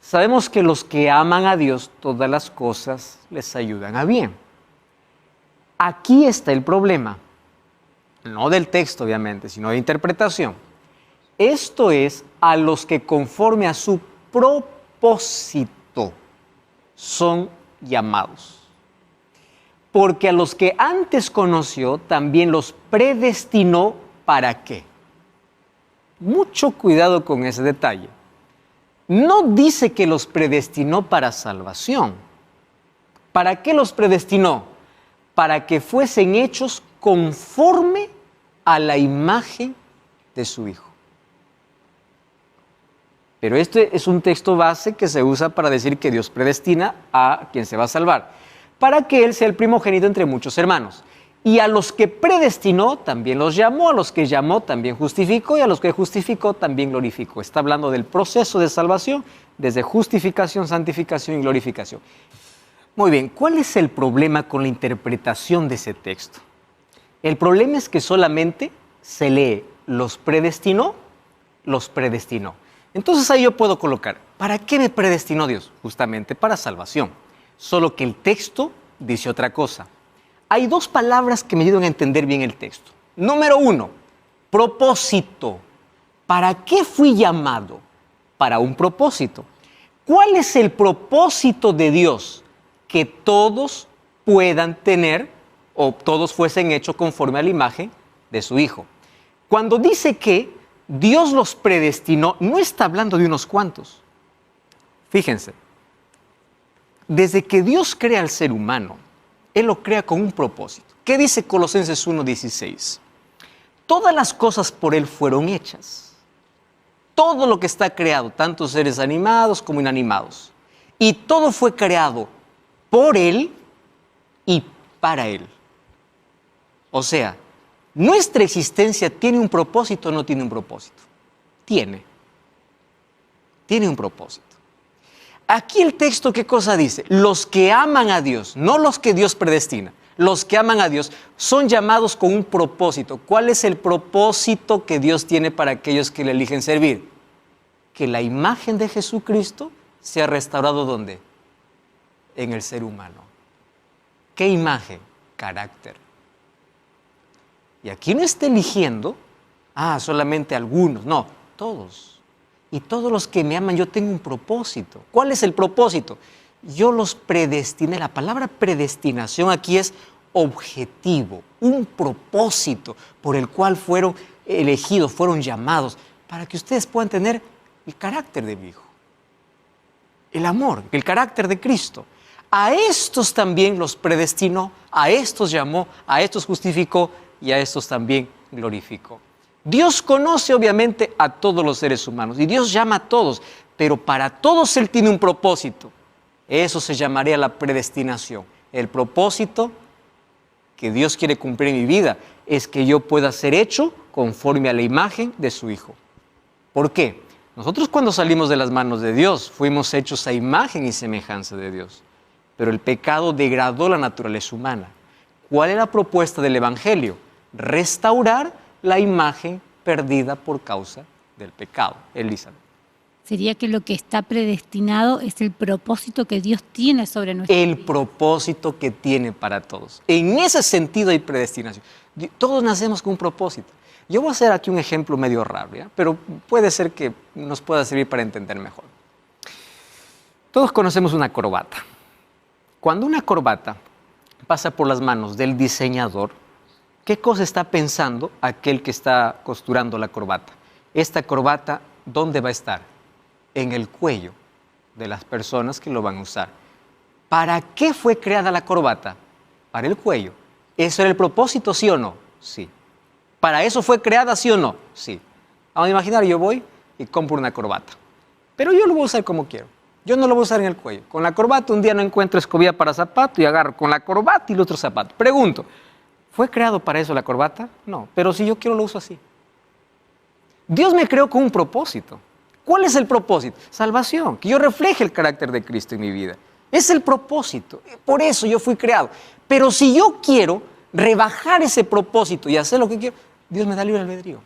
Sabemos que los que aman a Dios, todas las cosas les ayudan a bien. Aquí está el problema. No del texto, obviamente, sino de interpretación. Esto es a los que conforme a su propósito son llamados. Porque a los que antes conoció, también los predestinó. ¿Para qué? Mucho cuidado con ese detalle. No dice que los predestinó para salvación. ¿Para qué los predestinó? Para que fuesen hechos conforme a la imagen de su Hijo. Pero este es un texto base que se usa para decir que Dios predestina a quien se va a salvar, para que Él sea el primogénito entre muchos hermanos. Y a los que predestinó también los llamó, a los que llamó también justificó, y a los que justificó también glorificó. Está hablando del proceso de salvación desde justificación, santificación y glorificación. Muy bien, ¿cuál es el problema con la interpretación de ese texto? El problema es que solamente se lee los predestinó, los predestinó. Entonces ahí yo puedo colocar, ¿para qué me predestinó Dios? Justamente para salvación. Solo que el texto dice otra cosa. Hay dos palabras que me ayudan a entender bien el texto. Número 1, propósito. ¿Para qué fui llamado? Para un propósito. ¿Cuál es el propósito de Dios? Que todos puedan tener o todos fuesen hechos conforme a la imagen de su Hijo. Cuando dice que Dios los predestinó, no está hablando de unos cuantos. Fíjense, desde que Dios crea al ser humano, Él lo crea con un propósito. ¿Qué dice Colosenses 1:16? Todas las cosas por Él fueron hechas. Todo lo que está creado, tanto seres animados como inanimados. Y todo fue creado por Él y para Él. O sea, ¿nuestra existencia tiene un propósito o no tiene un propósito? Tiene un propósito. Aquí el texto, ¿qué cosa dice? Los que aman a Dios, no los que Dios predestina, los que aman a Dios son llamados con un propósito. ¿Cuál es el propósito que Dios tiene para aquellos que le eligen servir? Que la imagen de Jesucristo sea restaurado ¿dónde? En el ser humano. ¿Qué imagen? Carácter. Y aquí no está eligiendo, solamente algunos, no, todos. Y todos los que me aman, yo tengo un propósito. ¿Cuál es el propósito? Yo los predestiné. La palabra predestinación aquí es objetivo, un propósito por el cual fueron elegidos, fueron llamados, para que ustedes puedan tener el carácter de mi Hijo. El amor, el carácter de Cristo. A estos también los predestinó, a estos llamó, a estos justificó y a estos también glorificó. Dios conoce obviamente a todos los seres humanos y Dios llama a todos, pero para todos Él tiene un propósito. Eso se llamaría la predestinación. El propósito que Dios quiere cumplir en mi vida es que yo pueda ser hecho conforme a la imagen de su Hijo. ¿Por qué? Nosotros cuando salimos de las manos de Dios fuimos hechos a imagen y semejanza de Dios, pero el pecado degradó la naturaleza humana. ¿Cuál es la propuesta del Evangelio? Restaurar la imagen perdida por causa del pecado. Elizabeth.
Sería que lo que está predestinado es el propósito que Dios tiene sobre nuestra vida.
El propósito que tiene para todos. En ese sentido hay predestinación. Todos nacemos con un propósito. Yo voy a hacer aquí un ejemplo medio raro, ¿ya? Pero puede ser que nos pueda servir para entender mejor. Todos conocemos una corbata. Cuando una corbata pasa por las manos del diseñador, ¿Qué cosa está pensando aquel que está costurando la corbata? Esta corbata, ¿dónde va a estar? En el cuello de las personas que lo van a usar. ¿Para qué fue creada la corbata? Para el cuello. ¿Eso era el propósito, sí o no? Sí. ¿Para eso fue creada, sí o no? Sí. Vamos a imaginar, yo voy y compro una corbata. Pero yo lo voy a usar como quiero. Yo no lo voy a usar en el cuello. Con la corbata un día no encuentro escobilla para zapato y agarro con la corbata y el otro zapato. Pregunto, ¿fue creado para eso la corbata? No, pero si yo quiero lo uso así. Dios me creó con un propósito. ¿Cuál es el propósito? Salvación, que yo refleje el carácter de Cristo en mi vida. Es el propósito. Por eso yo fui creado. Pero si yo quiero rebajar ese propósito y hacer lo que quiero, Dios me da libre albedrío.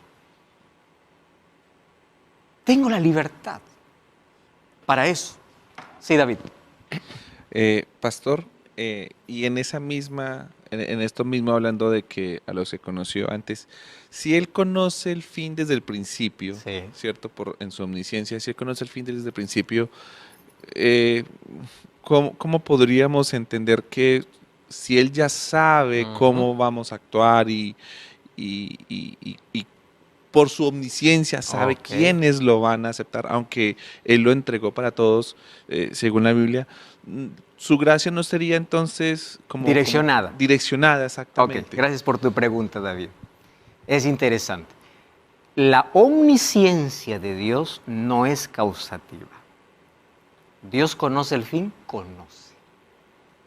Tengo la libertad para eso. Sí, David.
Pastor, y en esa misma, en esto mismo hablando de que a los que conoció antes, si él conoce el fin desde el principio,
Sí.
¿cierto? En su omnisciencia, si él conoce el fin desde el principio, ¿cómo podríamos entender que si él ya sabe cómo vamos a actuar y por su omnisciencia sabe
Ok.
quiénes lo van a aceptar, aunque él lo entregó para todos, según la Biblia? Su gracia no sería entonces
Direccionada.
Direccionada,
Ok,
exactamente.
gracias por tu pregunta, David. Es interesante. La omnisciencia de Dios no es causativa. Dios conoce el fin, conoce.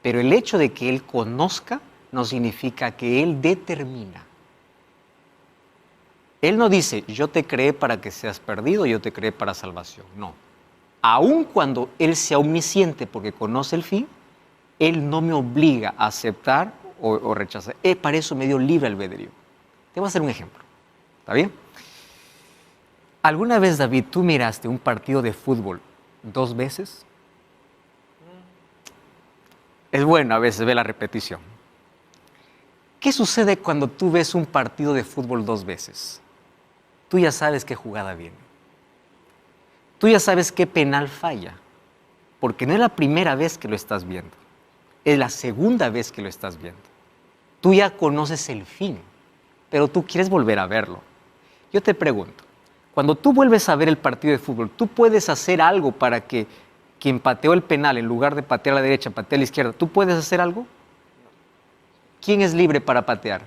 Pero el hecho de que Él conozca no significa que Él determina. Él no dice, yo te creé para que seas perdido, yo te creé para salvación. No. Aun cuando Él sea omnisciente porque conoce el fin, Él no me obliga a aceptar o rechazar. Para eso me dio libre albedrío. Te voy a hacer un ejemplo. ¿Está bien? ¿Alguna vez, David, tú miraste un partido de fútbol 2 veces? Es bueno a veces ver la repetición. ¿Qué sucede cuando tú ves un partido de fútbol 2 veces? Tú ya sabes qué jugada viene. Tú ya sabes qué penal falla. Porque no es la primera vez que lo estás viendo. Es la segunda vez que lo estás viendo. Tú ya conoces el fin, pero tú quieres volver a verlo. Yo te pregunto, cuando tú vuelves a ver el partido de fútbol, ¿tú puedes hacer algo para que quien pateó el penal, en lugar de patear a la derecha, patee a la izquierda? ¿Tú puedes hacer algo? ¿Quién es libre para patear?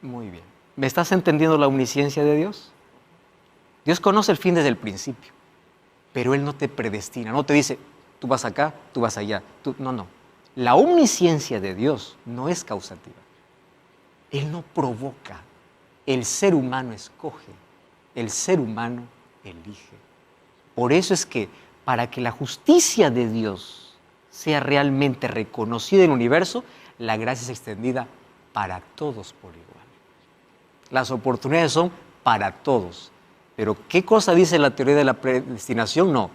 Muy bien. ¿Me estás entendiendo la omnisciencia de Dios? Dios conoce el fin desde el principio, pero Él no te predestina, no te dice, tú vas acá, tú vas allá. No. La omnisciencia de Dios no es causativa. Él no provoca. El ser humano escoge. El ser humano elige. Por eso es que para que la justicia de Dios sea realmente reconocida en el universo, la gracia es extendida para todos por igual. Las oportunidades son para todos. Pero ¿qué cosa dice la teoría de la predestinación? No.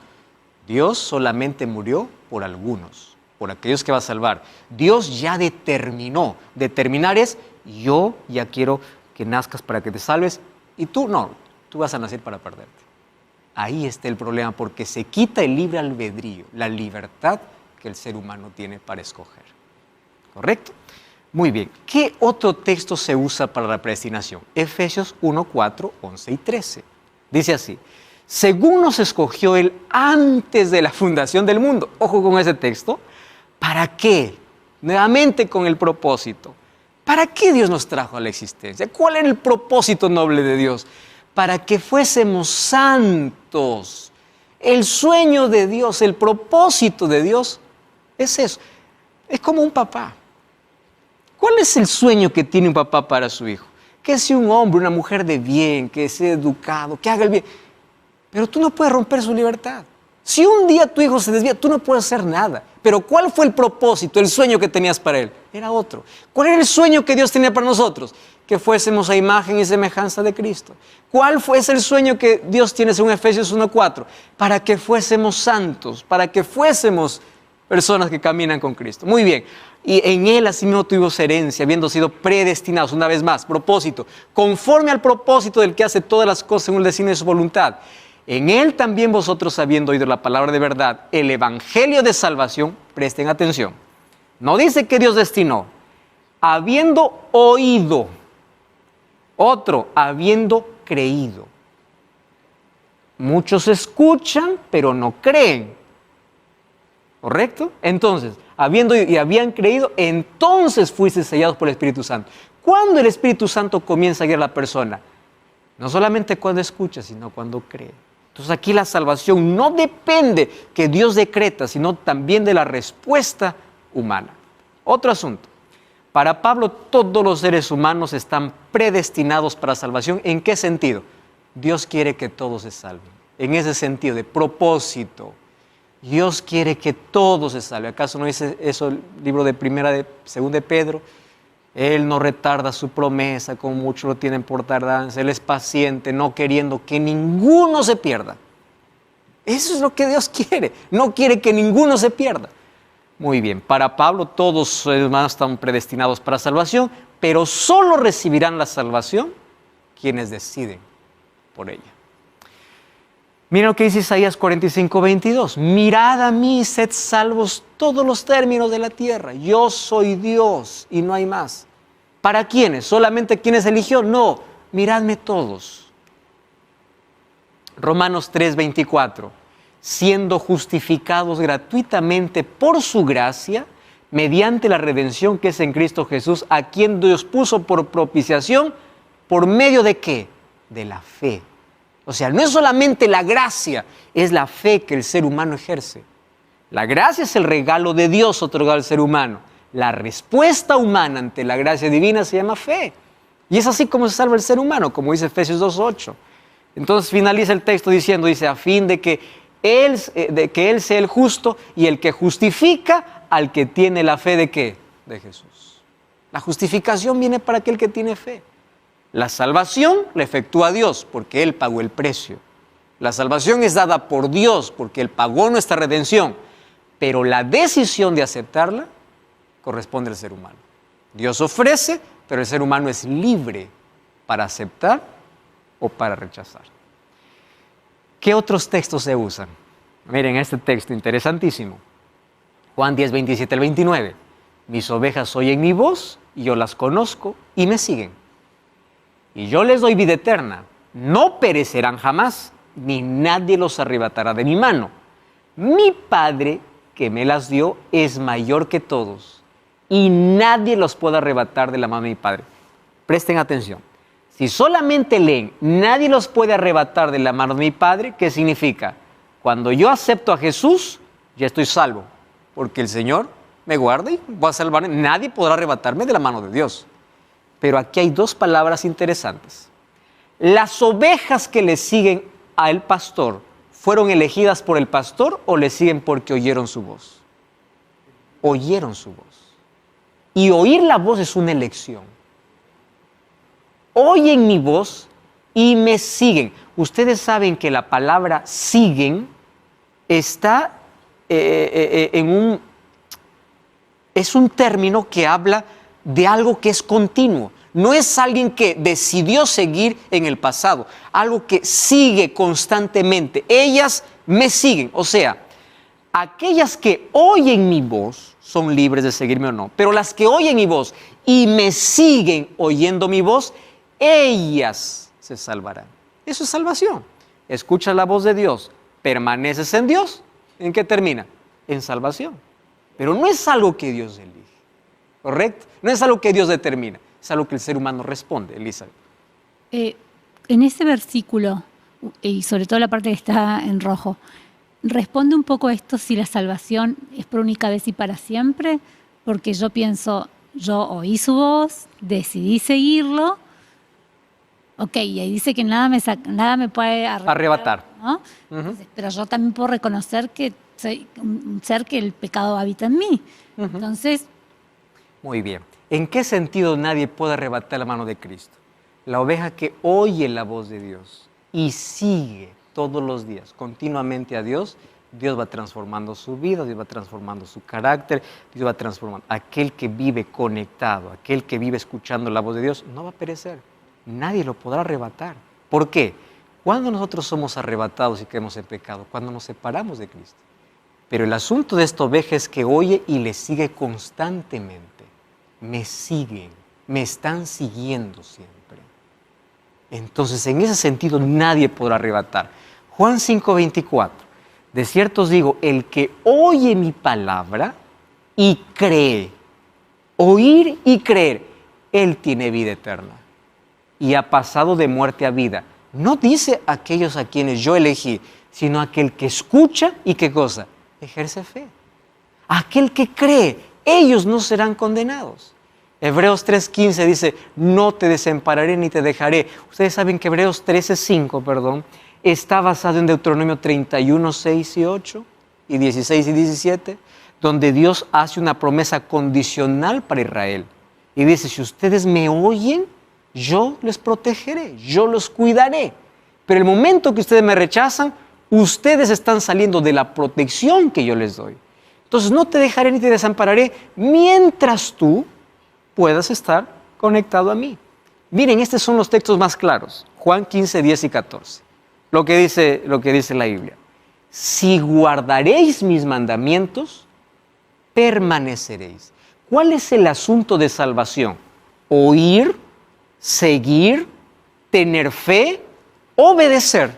Dios solamente murió por algunos, por aquellos que va a salvar. Dios ya determinó. Determinar es, yo ya quiero que nazcas para que te salves, y tú no, tú vas a nacer para perderte. Ahí está el problema, porque se quita el libre albedrío, la libertad que el ser humano tiene para escoger. ¿Correcto? Muy bien. ¿Qué otro texto se usa para la predestinación? Efesios 1, 4, 11 y 13. Dice así, según nos escogió Él antes de la fundación del mundo. Ojo con ese texto. ¿Para qué? Nuevamente con el propósito. ¿Para qué Dios nos trajo a la existencia? ¿Cuál era el propósito noble de Dios? Para que fuésemos santos. El sueño de Dios, el propósito de Dios es eso. Es como un papá. ¿Cuál es el sueño que tiene un papá para su hijo? Que sea un hombre, una mujer de bien, que sea educado, que haga el bien. Pero tú no puedes romper su libertad. Si un día tu hijo se desvía, tú no puedes hacer nada. Pero ¿cuál fue el propósito, el sueño que tenías para él? Era otro. ¿Cuál era el sueño que Dios tenía para nosotros? Que fuésemos a imagen y semejanza de Cristo. ¿Cuál fue el sueño que Dios tiene según Efesios 1:4? Para que fuésemos santos, para que fuésemos personas que caminan con Cristo. Muy bien. Y en Él asimismo tuvimos herencia, habiendo sido predestinados, una vez más, propósito, conforme al propósito del que hace todas las cosas según el designio de su voluntad. En Él también vosotros, habiendo oído la palabra de verdad, el evangelio de salvación, presten atención. No dice que Dios destinó, habiendo oído. Otro, habiendo creído. Muchos escuchan, pero no creen. ¿Correcto? Entonces, habiendo oído y habían creído, entonces fuiste sellados por el Espíritu Santo. ¿Cuándo el Espíritu Santo comienza a guiar a la persona? No solamente cuando escucha, sino cuando cree. Entonces aquí la salvación no depende que Dios decreta, sino también de la respuesta humana. Otro asunto. Para Pablo, todos los seres humanos están predestinados para salvación. ¿En qué sentido? Dios quiere que todos se salven. En ese sentido de propósito. Dios quiere que todos se salven. ¿Acaso no dice eso el libro de Segunda de Pedro? Él no retarda su promesa, como muchos lo tienen por tardanza. Él es paciente, no queriendo que ninguno se pierda. Eso es lo que Dios quiere. No quiere que ninguno se pierda. Muy bien, para Pablo todos los seres humanos están predestinados para salvación, pero solo recibirán la salvación quienes deciden por ella. Mira lo que dice Isaías 45:22. Mirad a mí, sed salvos todos los términos de la tierra. Yo soy Dios y no hay más. ¿Para quiénes? ¿Solamente quienes eligió? No, miradme todos. Romanos 3:24. Siendo justificados gratuitamente por su gracia, mediante la redención que es en Cristo Jesús, a quien Dios puso por propiciación, ¿por medio de qué? De la fe. O sea, no es solamente la gracia, es la fe que el ser humano ejerce. La gracia es el regalo de Dios otorgado al ser humano. La respuesta humana ante la gracia divina se llama fe. Y es así como se salva el ser humano, como dice Efesios 2:8. Entonces finaliza el texto diciendo, dice, a fin de que Él sea el justo y el que justifica al que tiene la fe ¿de qué? De Jesús. La justificación viene para aquel que tiene fe. La salvación la efectúa Dios porque Él pagó el precio. La salvación es dada por Dios porque Él pagó nuestra redención. Pero la decisión de aceptarla corresponde al ser humano. Dios ofrece, pero el ser humano es libre para aceptar o para rechazar. ¿Qué otros textos se usan? Miren este texto interesantísimo. Juan 10, 27 al 29. Mis ovejas oyen mi voz y yo las conozco y me siguen. Y yo les doy vida eterna. No perecerán jamás, ni nadie los arrebatará de mi mano. Mi Padre que me las dio es mayor que todos y nadie los puede arrebatar de la mano de mi Padre. Presten atención. Si solamente leen, nadie los puede arrebatar de la mano de mi Padre, ¿qué significa? Cuando yo acepto a Jesús, ya estoy salvo, porque el Señor me guarda y va a salvarme. Nadie podrá arrebatarme de la mano de Dios. Pero aquí hay dos palabras interesantes. Las ovejas que le siguen al pastor, ¿fueron elegidas por el pastor o le siguen porque oyeron su voz? Oyeron su voz. Y oír la voz es una elección. Oyen mi voz y me siguen. Ustedes saben que la palabra siguen está es un término que habla de algo que es continuo. No es alguien que decidió seguir en el pasado, algo que sigue constantemente. Ellas me siguen, o sea, aquellas que oyen mi voz son libres de seguirme o no, pero las que oyen mi voz y me siguen oyendo mi voz, ellas se salvarán. Eso es salvación. Escuchas la voz de Dios, permaneces en Dios. ¿En qué termina? En salvación. Pero no es algo que Dios elige, ¿correcto? No es algo que Dios determina, es algo que el ser humano responde, Elizabeth.
En ese versículo, y sobre todo la parte que está en rojo, responde un poco esto si la salvación es por única vez y para siempre, porque yo pienso, yo oí su voz, decidí seguirlo. Ok, y ahí dice que nada me puede arrebatar, ¿no? Entonces, pero yo también puedo reconocer que soy un ser que el pecado habita en mí. Entonces...
Muy bien. ¿En qué sentido nadie puede arrebatar la mano de Cristo? La oveja que oye la voz de Dios y sigue todos los días, continuamente a Dios, Dios va transformando su vida, Dios va transformando su carácter, Dios va transformando. Aquel que vive conectado, aquel que vive escuchando la voz de Dios, no va a perecer. Nadie lo podrá arrebatar. ¿Por qué? Cuando nosotros somos arrebatados y caemos en pecado, cuando nos separamos de Cristo. Pero el asunto de esta oveja es que oye y le sigue constantemente. me siguen, me están siguiendo siempre. Entonces, en ese sentido, nadie podrá arrebatar. Juan 5:24, de cierto os digo, el que oye mi palabra y cree, oír y creer, él tiene vida eterna y ha pasado de muerte a vida. No dice aquellos a quienes yo elegí, sino aquel que escucha y ¿qué cosa? Ejerce fe. Aquel que cree, ellos no serán condenados. Hebreos 3:15 dice, no te desampararé ni te dejaré. Ustedes saben que Hebreos 13:5, está basado en Deuteronomio 31, 6 y 8, y 16 y 17, donde Dios hace una promesa condicional para Israel. Y dice, si ustedes me oyen, yo les protegeré, yo los cuidaré. Pero el momento que ustedes me rechazan, ustedes están saliendo de la protección que yo les doy. Entonces no te dejaré ni te desampararé mientras tú puedas estar conectado a mí. Miren, estos son los textos más claros. Juan 15, 10 y 14. Lo que dice la Biblia. Si guardaréis mis mandamientos, permaneceréis. ¿Cuál es el asunto de salvación? Oír, seguir, tener fe, obedecer.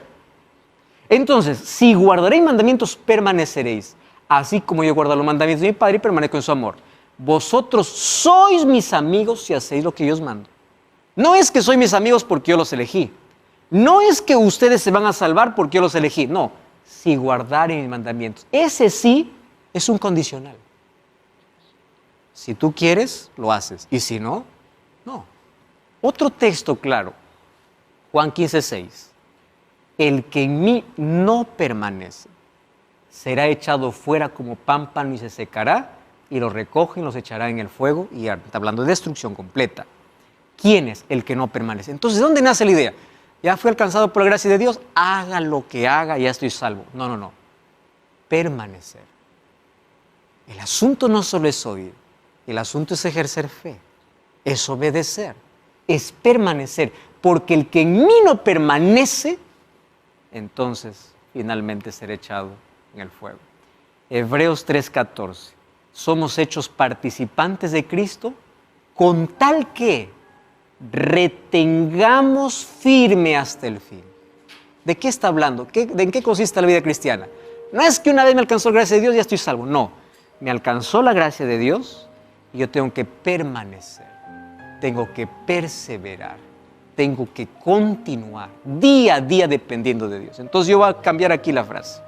Entonces, si guardaréis mandamientos, permaneceréis. Así como yo guardo los mandamientos de mi Padre y permanezco en su amor. Vosotros sois mis amigos si hacéis lo que yo os mando. No es que soy mis amigos porque yo los elegí. No es que ustedes se van a salvar porque yo los elegí. No, si guardaren mis mandamientos. Ese sí es un condicional. Si tú quieres, lo haces. Y si no, no. Otro texto claro. Juan 15:6. El que en mí no permanece será echado fuera como pámpano y se secará, y los recoge y los echará en el fuego y arde. Está hablando de destrucción completa. ¿Quién es el que no permanece? Entonces, ¿de dónde nace la idea? Ya fui alcanzado por la gracia de Dios, haga lo que haga, ya estoy salvo. No. Permanecer. El asunto no solo es oír, el asunto es ejercer fe, es obedecer, es permanecer, porque el que en mí no permanece, entonces finalmente será echado en el fuego. Hebreos 3:14. Somos hechos participantes de Cristo con tal que retengamos firme hasta el fin. ¿De qué está hablando? ¿En qué consiste la vida cristiana? No es que una vez me alcanzó la gracia de Dios y ya estoy salvo. No, me alcanzó la gracia de Dios y yo tengo que permanecer, tengo que perseverar, tengo que continuar día a día dependiendo de Dios. Entonces yo voy a cambiar aquí la frase.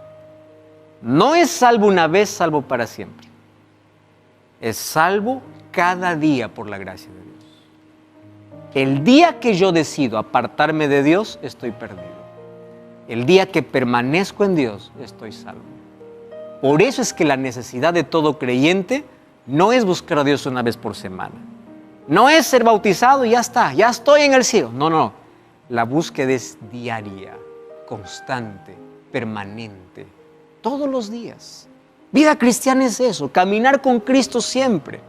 No es salvo una vez, salvo para siempre. Es salvo cada día por la gracia de Dios. El día que yo decido apartarme de Dios, estoy perdido. El día que permanezco en Dios, estoy salvo. Por eso es que la necesidad de todo creyente no es buscar a Dios una vez por semana. No es ser bautizado y ya está, ya estoy en el cielo. No. La búsqueda es diaria, constante, permanente, todos los días. Vida cristiana es eso, caminar con Cristo siempre.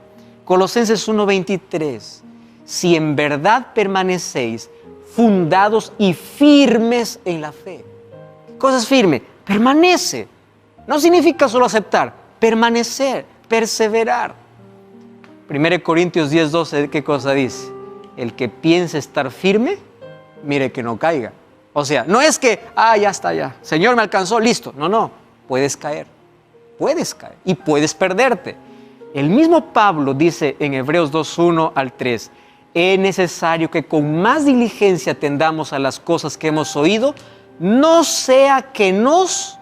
Colosenses 1:23. Si en verdad permanecéis fundados y firmes en la fe. ¿Qué cosa es firme? Permanece. No significa solo aceptar, permanecer, perseverar. 1 Corintios 10:12, ¿qué cosa dice? El que piense estar firme, mire que no caiga. O sea, no es que, ya está, ya. Señor, me alcanzó, listo. No, puedes caer y puedes perderte. El mismo Pablo dice en Hebreos 2:1 al 3, es necesario que con más diligencia atendamos a las cosas que hemos oído, no sea que nos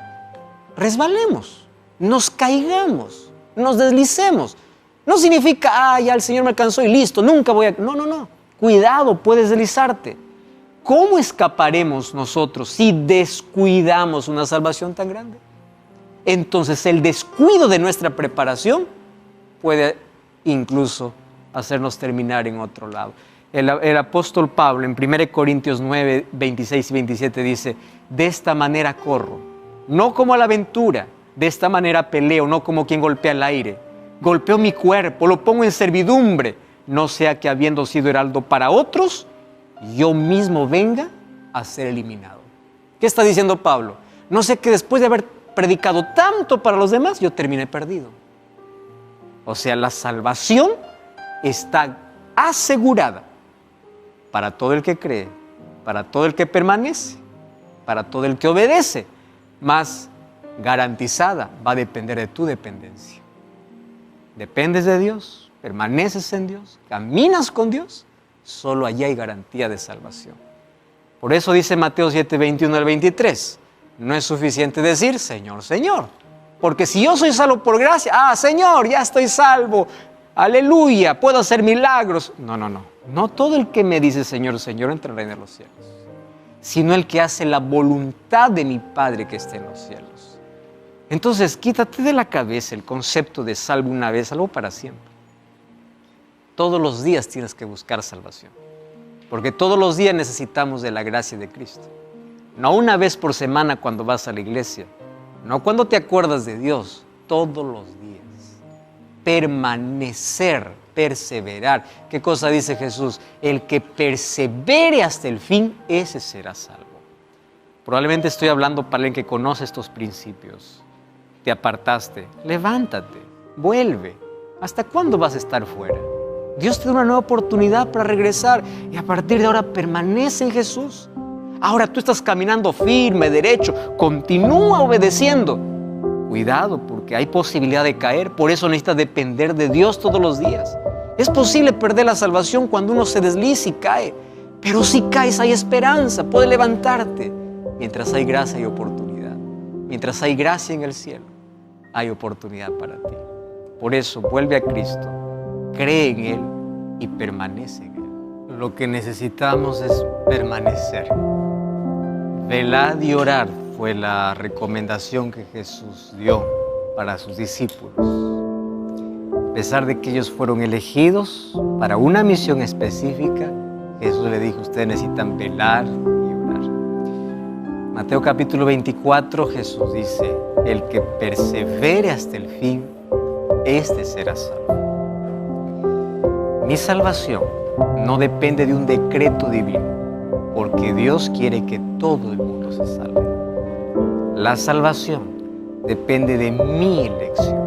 resbalemos, nos caigamos, nos deslicemos. No significa, ya el Señor me alcanzó y listo, nunca voy a... No. Cuidado, puedes deslizarte. ¿Cómo escaparemos nosotros si descuidamos una salvación tan grande? Entonces el descuido de nuestra preparación puede incluso hacernos terminar en otro lado. El apóstol Pablo en 1 Corintios 9, 26 y 27 dice, de esta manera corro, no como a la aventura, de esta manera peleo, no como quien golpea el aire. Golpeo mi cuerpo, lo pongo en servidumbre, no sea que habiendo sido heraldo para otros, yo mismo venga a ser eliminado. ¿Qué está diciendo Pablo? No sé que después de haber predicado tanto para los demás, yo terminé perdido. O sea, la salvación está asegurada para todo el que cree, para todo el que permanece, para todo el que obedece, mas garantizada va a depender de tu dependencia. Dependes de Dios, permaneces en Dios, caminas con Dios, solo allí hay garantía de salvación. Por eso dice Mateo 7, 21 al 23, no es suficiente decir, Señor, Señor, porque si yo soy salvo por gracia, Señor, ya estoy salvo, aleluya, puedo hacer milagros. No todo el que me dice Señor, Señor entra al reino de los cielos, sino el que hace la voluntad de mi Padre que está en los cielos. Entonces, quítate de la cabeza el concepto de salvo una vez, salvo para siempre. Todos los días tienes que buscar salvación, porque todos los días necesitamos de la gracia de Cristo. No una vez por semana cuando vas a la iglesia, no cuando te acuerdas de Dios, todos los días. Permanecer, perseverar. ¿Qué cosa dice Jesús? El que persevere hasta el fin, ese será salvo. Probablemente estoy hablando para alguien que conoce estos principios. Te apartaste, levántate, vuelve. ¿Hasta cuándo vas a estar fuera? Dios te da una nueva oportunidad para regresar y a partir de ahora permanece en Jesús. Ahora tú estás caminando firme, derecho, continúa obedeciendo. Cuidado, porque hay posibilidad de caer, por eso necesitas depender de Dios todos los días. Es posible perder la salvación cuando uno se desliza y cae, pero si caes hay esperanza, puedes levantarte. Mientras hay gracia hay oportunidad, mientras hay gracia en el cielo, hay oportunidad para ti. Por eso vuelve a Cristo, cree en Él y permanece en Él. Lo que necesitamos es permanecer. Velad y orad fue la recomendación que Jesús dio para sus discípulos. A pesar de que ellos fueron elegidos para una misión específica, Jesús le dijo, ustedes necesitan velar y orar. Mateo capítulo 24, Jesús dice, el que persevere hasta el fin, este será salvo. Mi salvación no depende de un decreto divino, porque Dios quiere que todo el mundo se salve. La salvación depende de mi elección.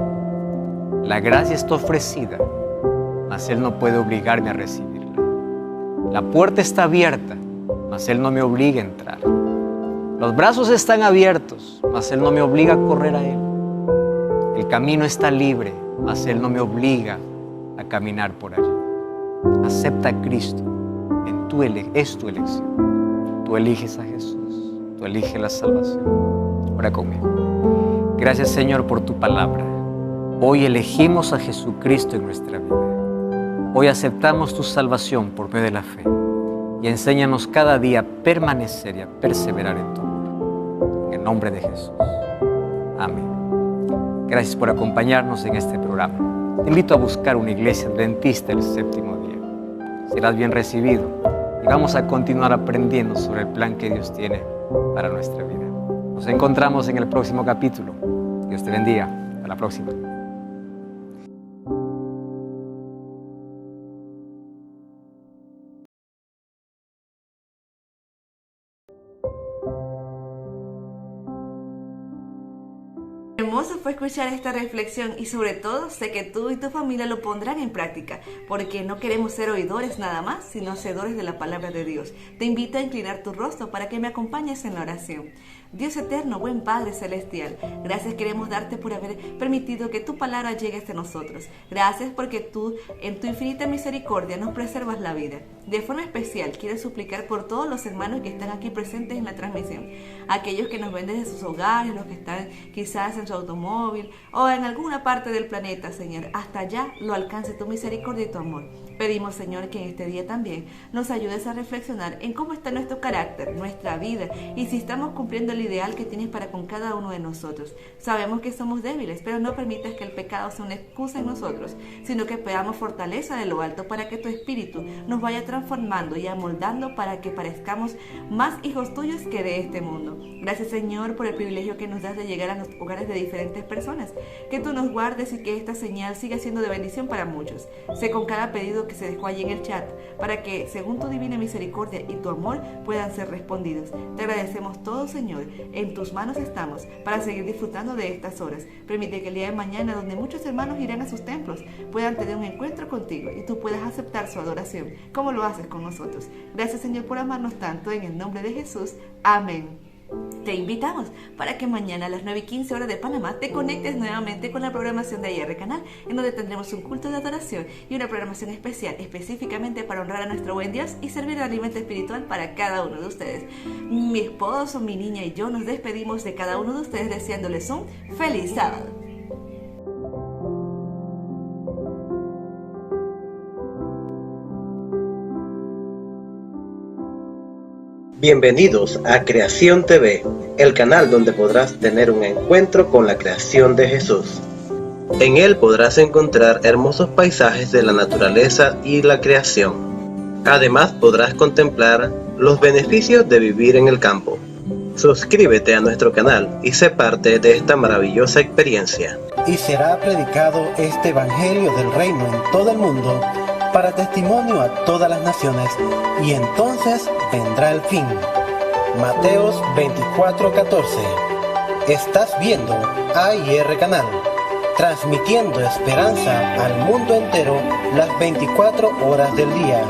La gracia está ofrecida, mas Él no puede obligarme a recibirla. La puerta está abierta, mas Él no me obliga a entrar. Los brazos están abiertos, mas Él no me obliga a correr a Él. El camino está libre, mas Él no me obliga a caminar por allí. Acepta a Cristo, es tu elección. Tú eliges a Jesús, tú eliges la salvación. Ora conmigo. Gracias, Señor, por tu palabra. Hoy elegimos a Jesucristo en nuestra vida. Hoy aceptamos tu salvación por medio de la fe. Y enséñanos cada día a permanecer y a perseverar en tu amor. En el nombre de Jesús. Amén. Gracias por acompañarnos en este programa. Te invito a buscar una iglesia adventista el séptimo día. Serás bien recibido y vamos a continuar aprendiendo sobre el plan que Dios tiene para nuestra vida. Nos encontramos en el próximo capítulo. Dios te bendiga. Hasta la próxima.
Hermoso fue escuchar esta reflexión y sobre todo sé que tú y tu familia lo pondrán en práctica porque no queremos ser oidores nada más, sino hacedores de la palabra de Dios. Te invito a inclinar tu rostro para que me acompañes en la oración. Dios eterno, buen Padre celestial, gracias queremos darte por haber permitido que tu palabra llegue hasta nosotros. Gracias porque tú, en tu infinita misericordia, nos preservas la vida. De forma especial, quiero suplicar por todos los hermanos que están aquí presentes en la transmisión, aquellos que nos ven desde sus hogares, los que están quizás en su automóvil o en alguna parte del planeta, Señor. Hasta allá lo alcance tu misericordia y tu amor. Pedimos, Señor, que en este día también nos ayudes a reflexionar en cómo está nuestro carácter, nuestra vida y si estamos cumpliendo el ideal que tienes para con cada uno de nosotros. Sabemos que somos débiles, pero no permitas que el pecado sea una excusa en nosotros, sino que pedamos fortaleza de lo alto para que tu espíritu nos vaya transformando y amoldando para que parezcamos más hijos tuyos que de este mundo. Gracias, Señor, por el privilegio que nos das de llegar a los hogares de diferentes personas. Que tú nos guardes y que esta señal siga siendo de bendición para muchos. Sé con cada pedido que se dejó allí en el chat para que, según tu divina misericordia y tu amor, puedan ser respondidos. Te agradecemos todo, Señor, En tus manos estamos para seguir disfrutando de estas horas. Permite que el día de mañana, donde muchos hermanos irán a sus templos, puedan tener un encuentro contigo y tú puedas aceptar su adoración, como lo haces con nosotros. Gracias, Señor, por amarnos tanto. En el nombre de Jesús. Amén. Te invitamos para que mañana a las 9:15 horas de Panamá te conectes nuevamente con la programación de IR Canal, en donde tendremos un culto de adoración y una programación especial específicamente para honrar a nuestro buen Dios y servir de alimento espiritual para cada uno de ustedes. Mi esposo, mi niña y yo nos despedimos de cada uno de ustedes deseándoles un feliz sábado.
Bienvenidos a Creación TV, el canal donde podrás tener un encuentro con la creación de Jesús. En él podrás encontrar hermosos paisajes de la naturaleza y la creación. Además podrás contemplar los beneficios de vivir en el campo. Suscríbete a nuestro canal y sé parte de esta maravillosa experiencia.
Y será predicado este evangelio del reino en todo el mundo para testimonio a todas las naciones, y entonces vendrá el fin. Mateos 24:14. Estás viendo AIR Canal, transmitiendo esperanza al mundo entero las 24 horas del día.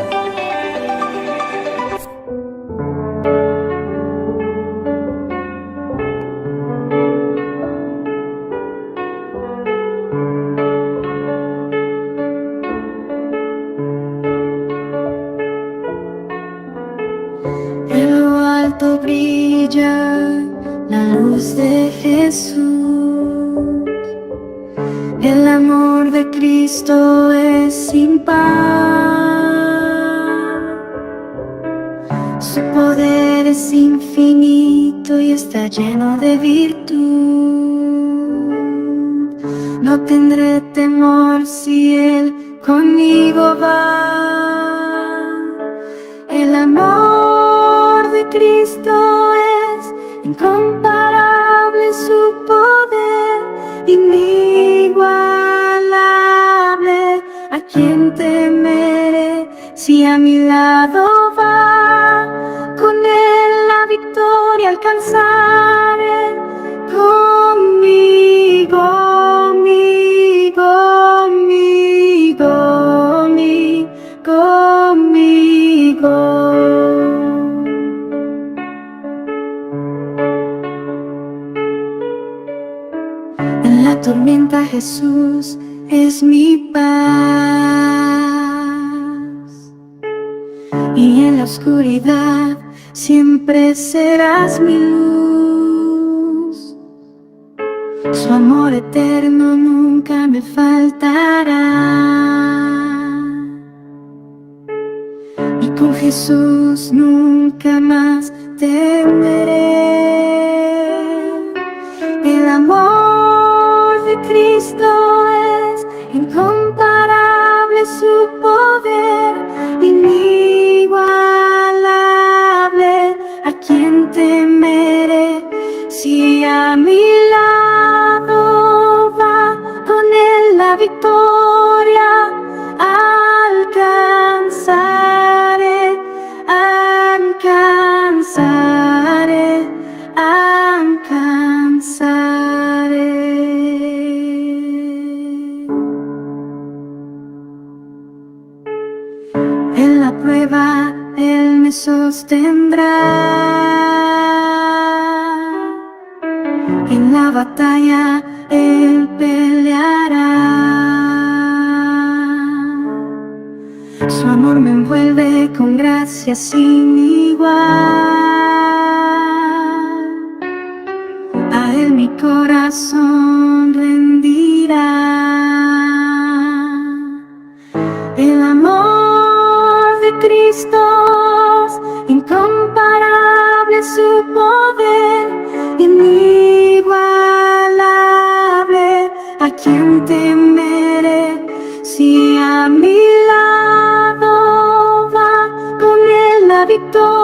En lo alto brilla la luz de Jesús. El amor de Cristo es sin par. Su poder es infinito y está lleno de virtud. No tendré temor si Él conmigo va. El amor de Cristo es incomparable, su poder inigualable. ¿A quién temeré si a mi lado va? Con Él la victoria alcanzaré. Conmigo, conmigo. En la tormenta Jesús es mi paz, y en la oscuridad siempre serás mi luz. Su amor eterno nunca me faltará. Con Jesús nunca más temeré. El amor de Cristo es incomparable, su poder inigualable. ¿A quién temeré si a mi lado va? Con Él la victoria alcanzaré, alcanzaré, alcanzaré. En la prueba Él me sostendrá, en la batalla Él peleará. Su amor me envuelve con gracia sin igual. A Él mi corazón rendirá. El amor de Cristo es incomparable, su poder inigualable. ¿A quién temeré si a mi lado va? Con Él la victoria